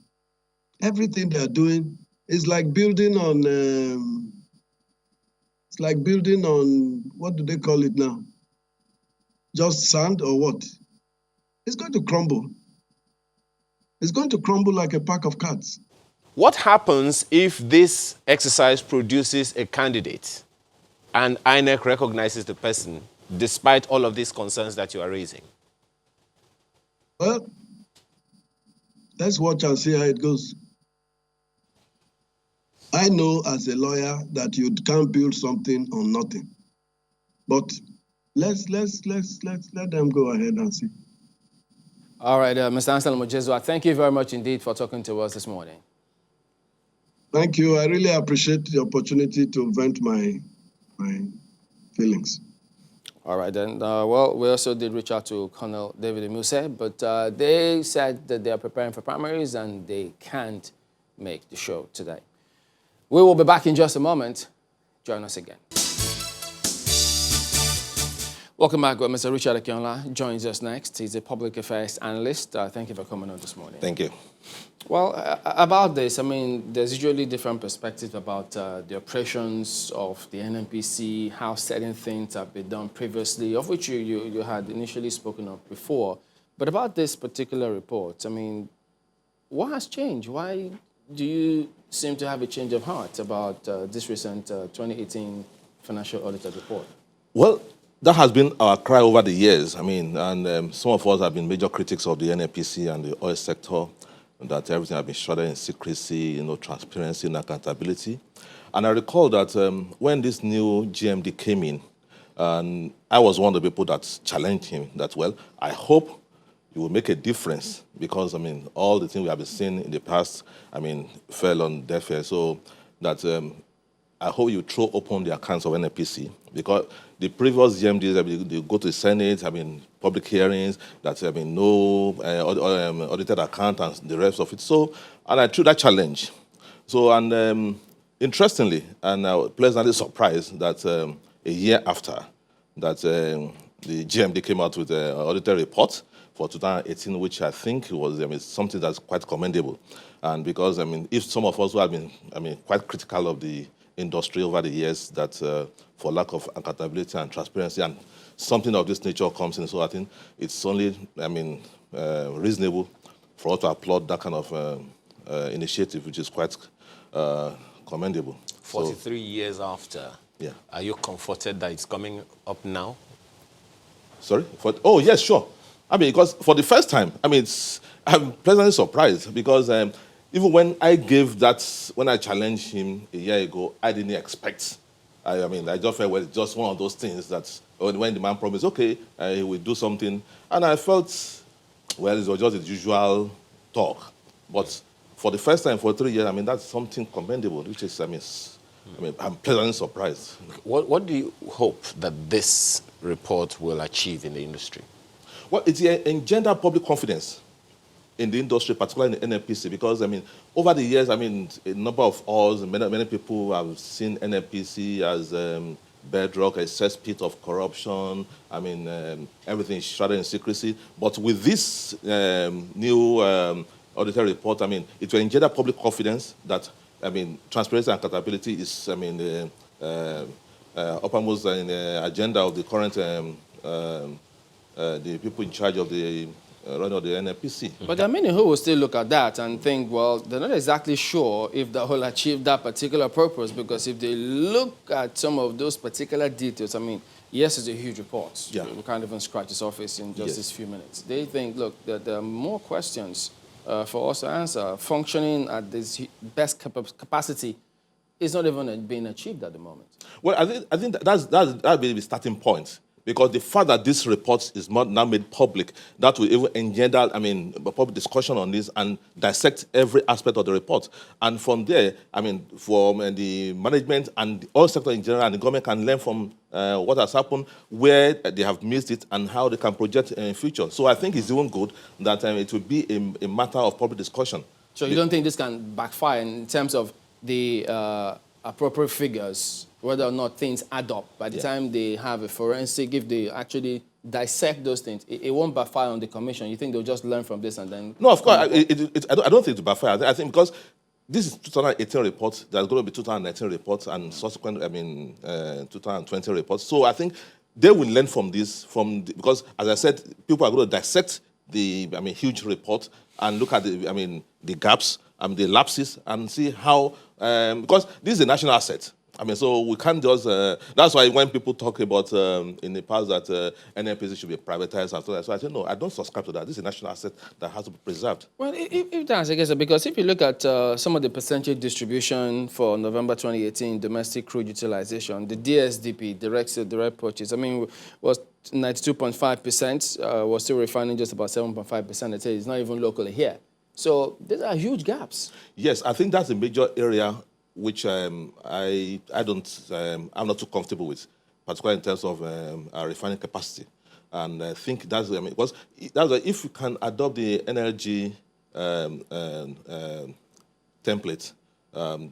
Everything they are doing is like building on, what do they call it now? Just sand or what? It's going to crumble. It's going to crumble like a pack of cards. What happens if this exercise produces a candidate and INEC recognizes the person despite all of these concerns that you are raising? Well, let's watch and see how it goes. I know as a lawyer that you can't build something on nothing. But let's let them go ahead and see. All right, Mr. Anselm Ojezua, thank you very much indeed for talking to us this morning. Thank you. I really appreciate the opportunity to vent my feelings. All right, then. Well, we also did reach out to Colonel David Muse, but they said that they are preparing for primaries and they can't make the show today. We will be back in just a moment. Join us again. Welcome back. Mr. Richard Akinola joins us next. He's a public affairs analyst. Thank you for coming on this morning. Thank you. Well, about this, I mean, there's usually different perspectives about the operations of the NNPC, how certain things have been done previously, of which you had initially spoken of before. But about this particular report, I mean, what has changed? Why do you seem to have a change of heart about this recent 2018 financial auditor report? Well, that has been our cry over the years. I mean, and some of us have been major critics of the NNPC and the oil sector, that everything has been shrouded in secrecy, transparency and accountability. And I recall that when this new GMD came in, and I was one of the people that challenged him that, well, I hope it will make a difference because, I mean, all the things we have been seeing in the past, I mean, fell on deaf ears. So that I hope you throw open the accounts of NNPC because the previous GMDs, they go to the Senate, I mean, public hearings, that have been no audited account and the rest of it. So, and I threw that challenge. So, and interestingly, and I was pleasantly surprised that a year after that the GMD came out with an audited report for 2018, which I think was something that's quite commendable. And because, I mean, if some of us who have been, quite critical of the industry over the years that for lack of accountability and transparency and something of this nature comes in. So I think it's only, reasonable for us to applaud that kind of initiative, which is quite commendable. 43 years after, Yeah. are you comforted that it's coming up now? Sorry? Oh, yes, sure. I mean, because for the first time, I mean, I'm pleasantly surprised because even when I challenged him a year ago, I didn't expect. I mean, I just felt, well, it's just one of those things that when the man promised, okay, he will do something. And I felt, well, it was just the usual talk. But for the first time for 3 years, I mean, that's something commendable, which is, I mean, I'm pleasantly surprised. What do you hope that this report will achieve in the industry? Well, it's engender public confidence in the industry, particularly in the NNPC, because, I mean, over the years, I mean, a number of us, many people have seen NNPC as bedrock, a cesspit of corruption. I mean, everything is shrouded in secrecy. But with this new auditor report, I mean, it will engender public confidence that, I mean, transparency and accountability is, I mean, uppermost in the agenda of the current the people in charge of the running of the NNPC. But there are many who will still look at that and think, well, they're not exactly sure if that will achieve that particular purpose, because if they look at some of those particular details, I mean, yes, it's a huge report. Yeah. We can't even scratch the surface in just Yes. these few minutes. They think, look, that there are more questions for us to answer. Functioning at this best capacity is not even being achieved at the moment. Well, I think that'll be the starting point. Because the fact that this report is not now made public, that will even engender, I mean, a public discussion on this and dissect every aspect of the report. And from there, I mean, from the management and all sector in general, and the government can learn from what has happened, where they have missed it, and how they can project in the future. So I think it's even good that it will be a matter of public discussion. So you don't think this can backfire in terms of the appropriate figures, whether or not things add up by the time they have a forensic, if they actually dissect those things, it won't backfire on the commission? You think they'll just learn from this and then... No, of course, I don't think it will backfire. I think because this is 2018 report, there's going to be 2019 reports and subsequent, 2020 reports. So I think they will learn from this, because, as I said, people are going to dissect the, huge report and look at the gaps and the lapses and see how, because this is a national asset. So we can't just, that's why when people talk about in the past that NNPC should be privatized and so I said, no, I don't subscribe to that. This is a national asset that has to be preserved. Well, if that's the case, because if you look at some of the percentage distribution for November 2018 domestic crude utilization, the DSDP, direct purchase, was 92.5%, was still refining just about 7.5%. I'd say it's not even locally here. So these are huge gaps. Yes, I think that's a major area which I'm not too comfortable with, particularly in terms of our refining capacity. And I think that's, because that's why if you can adopt the energy template,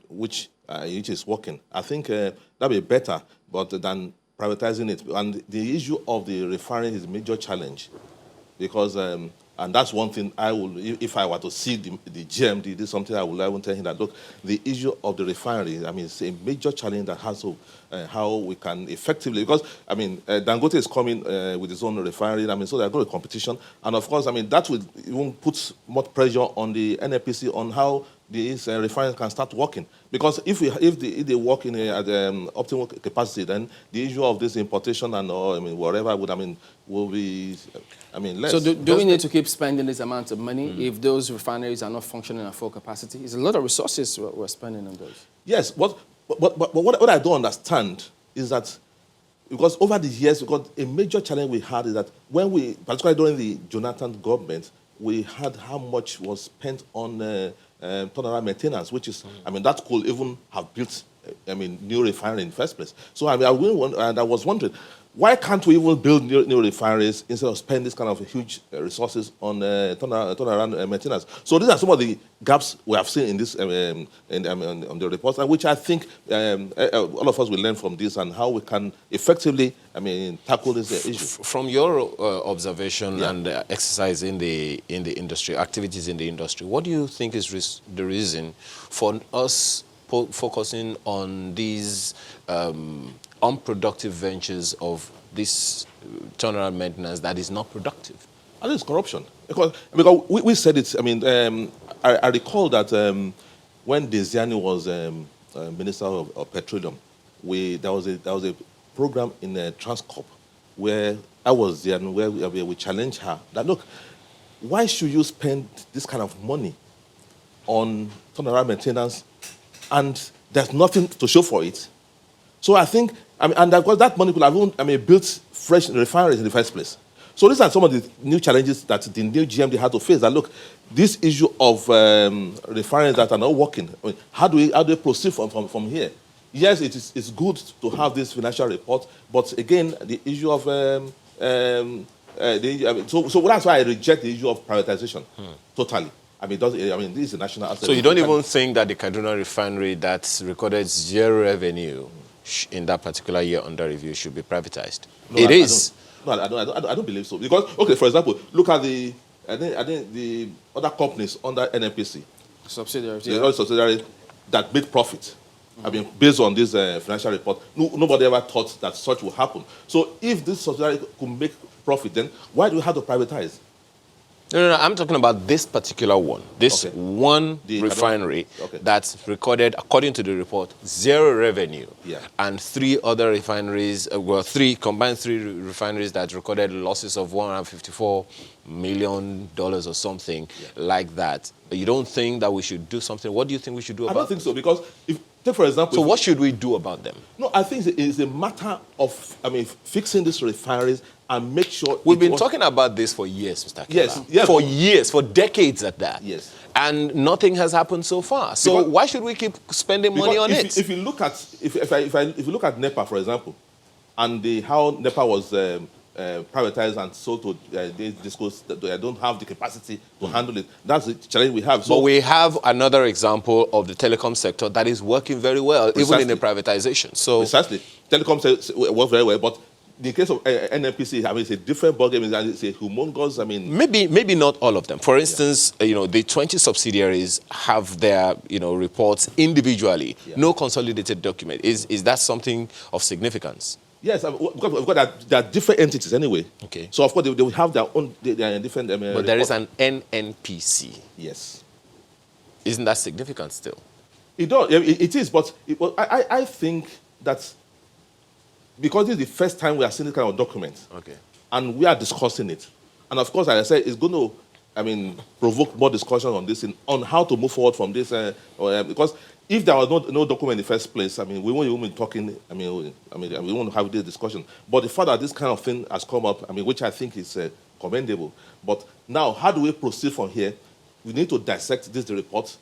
which is working, I think that'd be better, than privatizing it. And the issue of the refining is a major challenge, because and that's one thing I will, if I were to see the GMD, this is something I will tell him that, look, the issue of the refinery, it's a major challenge that has to, how we can effectively, because, Dangote is coming with his own refinery, so they're going to competition. And of course, that will even put more pressure on the NNPC on how these refineries can start working. Because if they work in at optimal capacity, then the issue of this importation and whatever will be less. So do we need to keep spending this amount of money if those refineries are not functioning at full capacity? It's a lot of resources we're spending on those. Yes, but what I don't understand is that, because over the years, because a major challenge we had is that when we, particularly during the Jonathan government, we had how much was spent on turnaround maintenance, which is, that could even have built, new refinery in the first place. So I was wondering, why can't we even build new refineries instead of spending this kind of huge resources on turnaround maintenance? So these are some of the gaps we have seen in this on the reports, and which I think all of us will learn from this and how we can effectively tackle this issue. From your observation and exercise in the industry, activities in the industry, what do you think is the reason for us focusing on these unproductive ventures of this turnaround maintenance that is not productive? I think it's corruption. Because we said it, I recall that when Desiani was Minister of Petroleum, there was a program in Transcorp where I was there and where we challenged her that, look, why should you spend this kind of money on turnaround maintenance and there's nothing to show for it? So I think, and of course that money could have built fresh refineries in the first place. So these are some of the new challenges that the new GMD had to face. That look, this issue of refineries that are not working, how do we proceed from here? Yes, it's good to have this financial report, but again, the issue of so that's why I reject the issue of privatization totally. This is a national asset. So you don't even think that the Kaduna refinery that recorded zero revenue in that particular year under review should be privatized? No, it is. I don't believe so. Because, okay, for example, look at I think the other companies under NNPC. Subsidiaries. The other subsidiary that made profit. Based on this financial report, nobody ever thought that such would happen. So if this subsidiary could make profit, then why do we have to privatize? No, I'm talking about this particular one. This one The refinery that's recorded, according to the report, zero revenue. Yeah. And three other refineries, combined three refineries that recorded losses of $154 million or something like that. You don't think that we should do something? What do you think we should do about it? I don't think so, because take for example... So what should we do about them? No, I think it's a matter of, fixing these refineries and make sure... We've been talking about this for years, Mr. Kela. Yes. For years, for decades at that. Yes. And nothing has happened so far. So Because, why should we keep spending money on it? If you look at NEPA, for example, and how NEPA was privatized and sold to these discos that they don't have the capacity to handle it, that's the challenge we have. So but we have another example of the telecom sector that is working very well, Precisely. even in the privatization. So precisely, telecom work very well, but in the case of NNPC, it's a different ballgame. It's a humongous. Maybe not all of them. For instance, the 20 subsidiaries have their reports individually, no consolidated document. Is that something of significance? Yes, because there are different entities anyway. Okay. So of course they will have their own different. But there is an NNPC. Yes. Isn't that significant still? It does. It is, but I think that because this is the first time we are seeing this kind of document, and we are discussing it, and of course, as I said, it's going to, provoke more discussion on this, on how to move forward from this, because if there was no document in the first place, we won't even be talking. We won't have this discussion. But the fact that this kind of thing has come up, which I think is commendable. But now, how do we proceed from here? We need to dissect this report.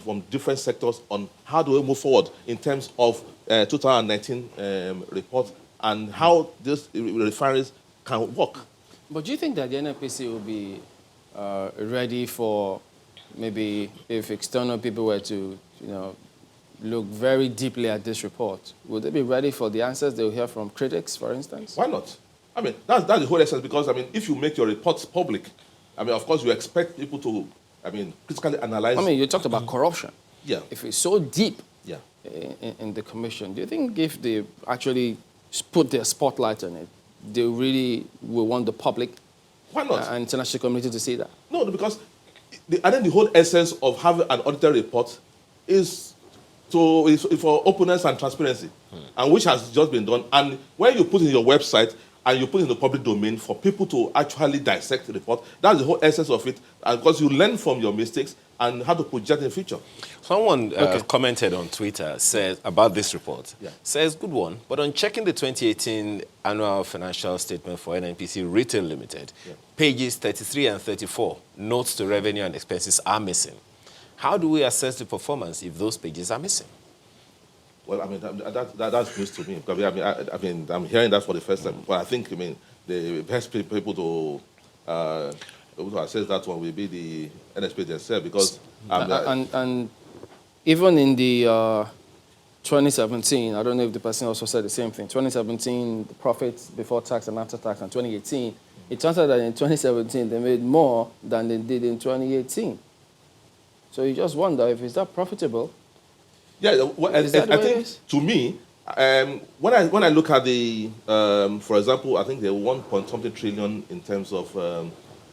From different sectors on how do we move forward in terms of 2019 report and how these refineries can work. But do you think that the NNPC will be ready for maybe if external people were to, look very deeply at this report? Would they be ready for the answers they will hear from critics, for instance? Why not? That's the whole essence, because, if you make your reports public, of course, you expect people to, critically analyze. You talked about corruption. Yeah. If it's so deep Yeah. in the commission, do you think if they actually put their spotlight on it, they really will want the public Why not? and international community to see that? No, because I think the whole essence of having an audited report is for openness and transparency, and which has just been done. And when you put it in your website and you put it in the public domain for people to actually dissect the report, that's the whole essence of it, because you learn from your mistakes and how to project in the future. Someone commented on Twitter, says about this report, says, good one, but on checking the 2018 annual financial statement for NNPC Retail Limited, pages 33 and 34, notes to revenue and expenses are missing. How do we assess the performance if those pages are missing? Well, that's news to me, because I'm hearing that for the first time. But I think, the best people to assess that one will be the NSP themselves, because... and even in the 2017, I don't know if the person also said the same thing, 2017, the profits before tax and after tax, and 2018, it turns out that in 2017, they made more than they did in 2018. So you just wonder if it's that profitable. Yeah, well, I think, to me, when I look at the, for example, I think the 1 point something trillion in terms of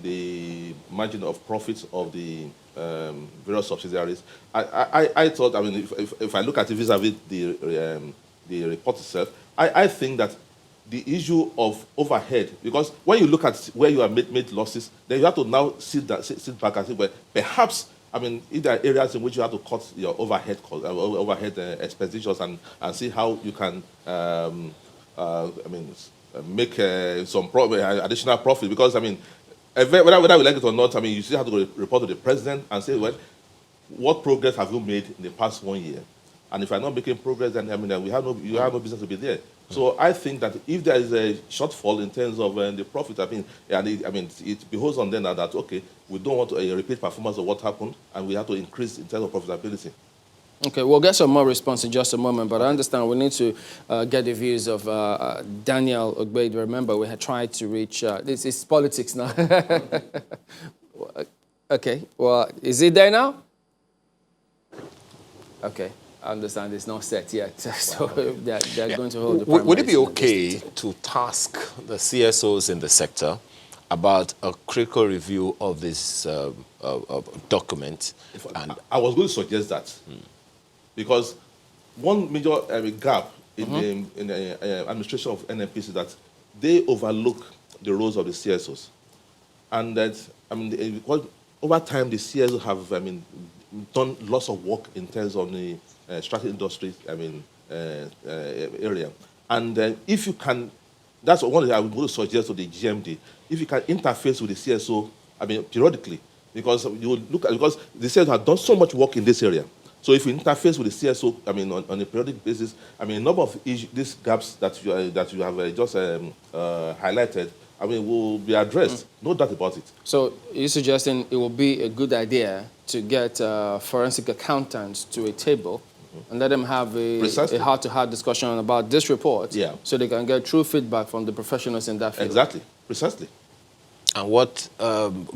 the margin of profits of the various subsidiaries. I thought, I mean, if I look at it vis-a-vis the report itself, I think that the issue of overhead, because when you look at where you have made losses, then you have to now sit back and say, well, perhaps, I mean, if there are areas in which you have to cut your overhead expenditures and see how you can, make some additional profit. Because, I mean, whether we like it or not, I mean, you still have to report to the president and say, well, what progress have you made in the past 1 year? And if you're not making progress, then I mean, you have no business to be there. So I think that if there is a shortfall in terms of the profit, it behoves on them that okay, we don't want a repeat performance of what happened, and we have to increase in terms of profitability. Okay, we'll get some more response in just a moment, but I understand we need to get the views of Daniel Ogbeide. Remember, we had tried to reach, this is politics now. Okay, well, is it there now? Okay. I understand it's not set yet, so they're going to hold the primaries. Would it be okay to task the CSOs in the sector about a critical review of this document? I was going to suggest that, because one major gap in the administration of NNPC is that they overlook the roles of the CSOs, and that over time the CSOs have done lots of work in terms of the strategic industry, area. And if you can, that's one thing I would go suggest to the GMD, if you can interface with the CSO, periodically, because you would look at, because the CSO have done so much work in this area. So if you interface with the CSO, on a periodic basis, a number of these gaps that you have just highlighted, will be addressed. No doubt about it. So you're suggesting it will be a good idea to get forensic accountants to a table and let them have a heart-to-heart discussion about this report, so they can get true feedback from the professionals in that field. Exactly, precisely. And what,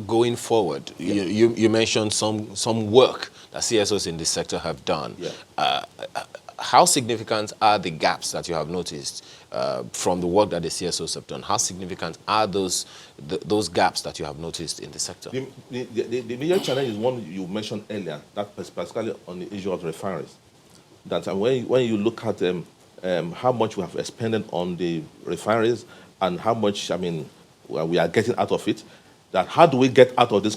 going forward, you mentioned some work that CSOs in this sector have done. How significant are the gaps that you have noticed from the work that the CSOs have done? How significant are those gaps that you have noticed in the sector? The major challenge is one you mentioned earlier, that particularly on the issue of refineries. That when you look at how much we have expended on the refineries and how much we are getting out of it, that how do we get out of this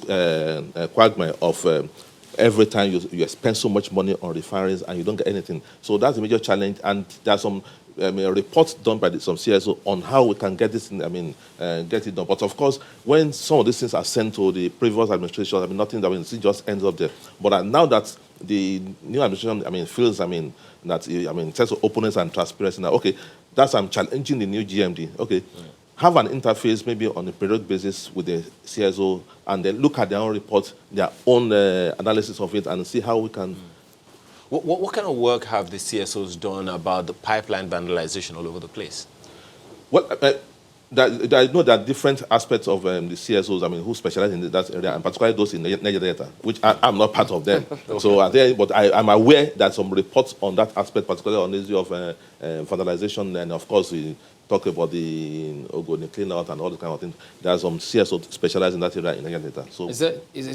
quagmire of every time you spend so much money on refineries and you don't get anything? So that's a major challenge, and there are some reports done by some CSO on how we can get this, get it done. But of course, when some of these things are sent to the previous administration, nothing that just ends up there. But now that the new administration, feels, that in terms of openness and transparency, now okay, that's challenging the new GMD. Okay. Have an interface maybe on a periodic basis with the CSO, and then look at their own report, their own analysis of it, and see how we can. What kind of work have the CSOs done about the pipeline vandalization all over the place? Well, I know there are different aspects of the CSOs, who specialize in that area, and particularly those in Niger Delta, which I'm not part of them. Okay. So, I'm aware that some reports on that aspect, particularly on the issue of vandalization, and of course we talk about the clean out and all the kind of things. There are some CSOs specialized in that area in Niger Delta. So, is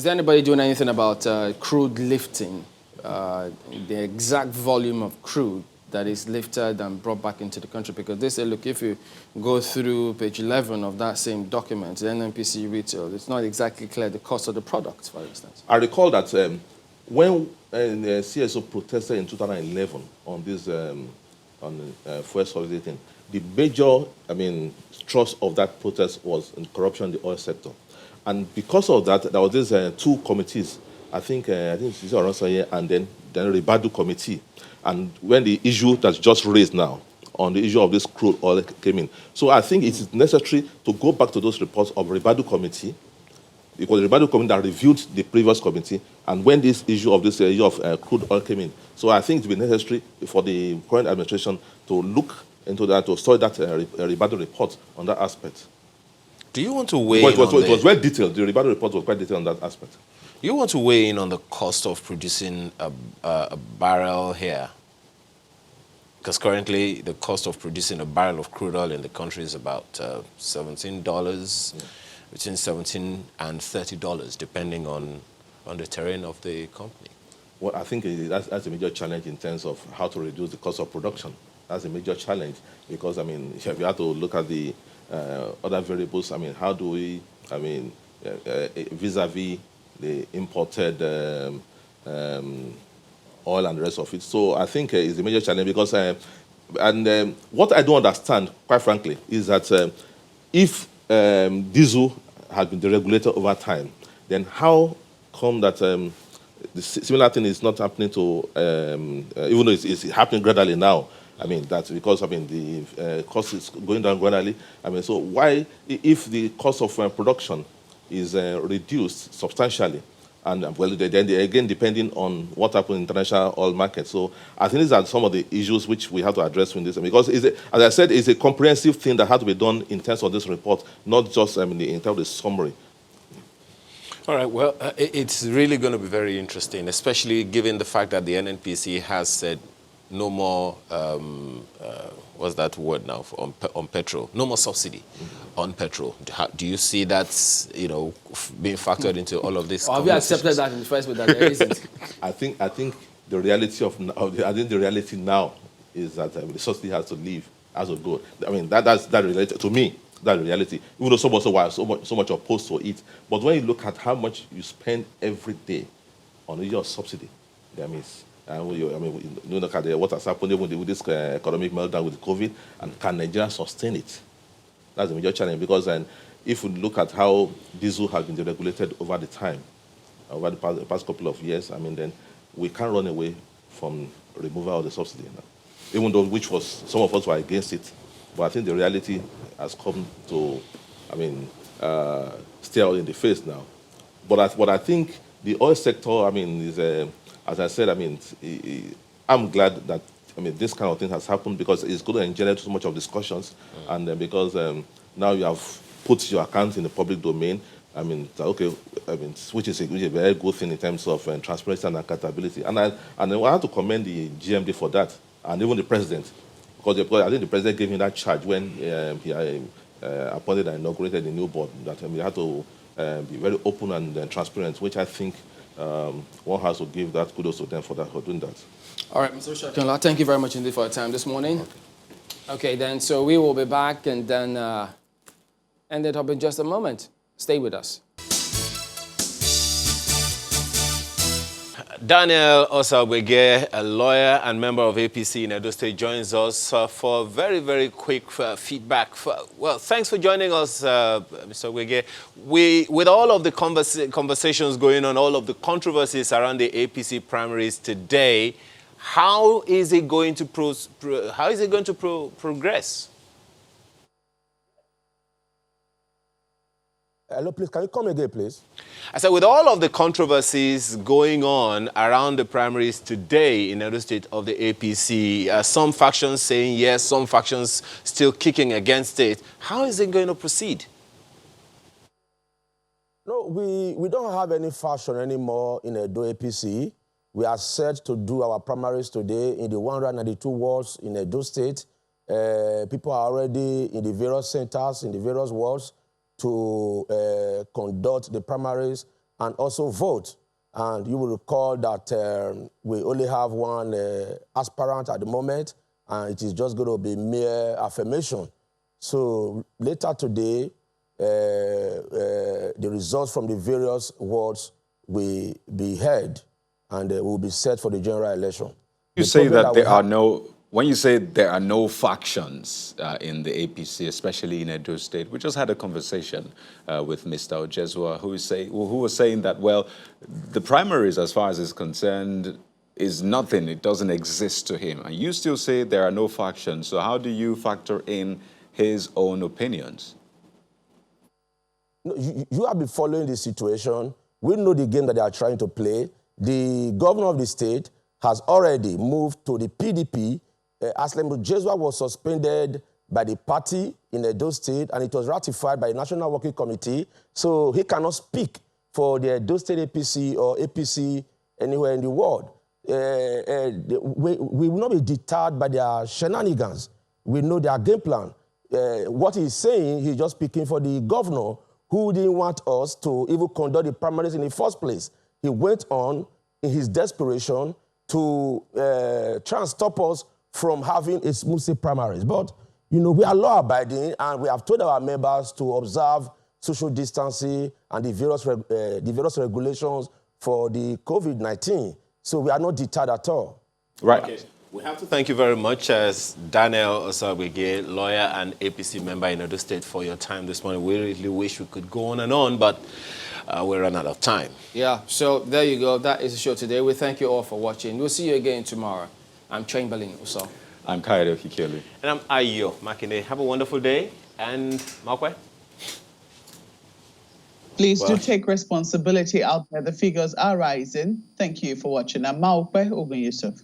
there anybody doing anything about crude lifting, the exact volume of crude that is lifted and brought back into the country? Because they say, look, if you go through page 11 of that same document, the NNPC retail, it's not exactly clear the cost of the product, for instance. I recall that when the CSO protested in 2011 on this fuel subsidy thing, the major, thrust of that protest was in corruption in the oil sector. And because of that, there was these two committees, I think it's around here, and then the Ribadu committee. And when the issue that's just raised now on the issue of this crude oil came in. So I think it is necessary to go back to those reports of Ribadu committee, because the Ribadu committee that reviewed the previous committee, and when this issue of crude oil came in. So I think it will be necessary for the current administration to look into that, to study that Ribadu report on that aspect. Do you want to weigh in on it was well detailed. The Ribadu report was quite detailed on that aspect. You want to weigh in on the cost of producing a barrel here? Because currently the cost of producing a barrel of crude oil in the country is about $17, between $17 and $30, depending on the terrain of the company? Well, I think that's a major challenge in terms of how to reduce the cost of production. That's a major challenge because, I mean, if you have to look at the other variables, I mean, how do we, I mean, vis-a-vis the imported oil and the rest of it. So I think it's a major challenge because, what I don't understand, quite frankly, is that if diesel has been deregulated over time, then how come that the similar thing is not happening to, even though it's happening gradually now? I mean, that's because, I mean, the cost is going down gradually. I mean, so why, if the cost of production is reduced substantially, and well, then again, depending on what happens in international oil market. So I think these are some of the issues which we have to address in this, because as I said, it's a comprehensive thing that has to be done in terms of this report, not just, I mean, in terms of the summary. All right, well, it's really going to be very interesting, especially given the fact that the NNPC has said no more, what's that word now, on petrol? No more subsidy on petrol. Do you see that, you know, being factored into all of this? Have you accepted that in the first place that there isn't? I think the reality the reality now is that the subsidy has to leave, has to go. I mean, that's related to me. That's the reality. Even though so much opposed to it, but when you look at how much you spend every day on your subsidy, that means. You look at what has happened with this economic meltdown with COVID, and can Nigeria sustain it? That's a major challenge, because if we look at how diesel has been deregulated over the time, over the past couple of years, I mean, then we can't run away from removal of the subsidy now. Even though some of us were against it, but I think the reality has come to, I mean, stare in the face now. But what I think the oil sector, I mean, is as I said, I mean, I'm glad that, I mean, this kind of thing has happened, because it's going to engender so much of discussions, and because now you have put your accounts in the public domain. I mean, okay, I mean, which is a very good thing in terms of transparency and accountability. And I have to commend the GMD for that, and even the president, because I think the president gave him that charge when he appointed and inaugurated the new board, that we had to be very open and transparent, which I think one has to give that kudos to them for doing that. All right, Mr. Shakinla, thank you very much indeed for your time this morning. Okay, then, so we will be back and then end it up in just a moment. Stay with us. Daniel Osawege, a lawyer and member of APC in Edo State, joins us for very, very quick feedback. Well, thanks for joining us, Mr. Wege. With all of the conversations going on, all of the controversies around the APC primaries today, how is it going to progress? Hello, please, can you come again, please? I said, with all of the controversies going on around the primaries today in Edo State of the APC, some factions saying yes, some factions still kicking against it, how is it going to proceed? No, we don't have any faction anymore in Edo APC. We are set to do our primaries today in the 192 wards in Edo State. People are already in the various centers, in the various wards, to conduct the primaries and also vote. And you will recall that we only have one aspirant at the moment, and it is just going to be mere affirmation. So later today, the results from the various wards will be heard, and will be set for the general election. You say that there are no... When you say there are no factions in the APC, especially in Edo State, we just had a conversation with Mr. Ojesua, who was saying that, well, the primaries, as far as is concerned, is nothing. It doesn't exist to him. And you still say there are no factions. So how do you factor in his own opinions? You have been following the situation. We know the game that they are trying to play. The governor of the state has already moved to the PDP. Aslam Ojesua was suspended by the party in Edo State, and it was ratified by the National Working Committee, so he cannot speak for the Edo State APC or APC anywhere in the world. We will not be deterred by their shenanigans. We know their game plan. What he's saying, he's just speaking for the governor, who didn't want us to even conduct the primaries in the first place. he went on in his desperation to try and stop us from having a smooth primaries. But, you know, we are law-abiding, and we have told our members to observe social distancing and the various regulations for the COVID-19. So we are not deterred at all. Right. Okay. We have to thank you very much, as Daniel Osabwege, lawyer and APC member in Edo State, for your time this morning. We really wish we could go on, but we're running out of time. Yeah, so there you go. That is the show today. We thank you all for watching. We'll see you again tomorrow. I'm Chamberlain Uso. I'm Kayode Okikeli. And I'm Ayo Makinde. Have a wonderful day. And Makwe? Please do take responsibility out there. The figures are rising. Thank you for watching. I'm Maukwe Ogun Yusuf.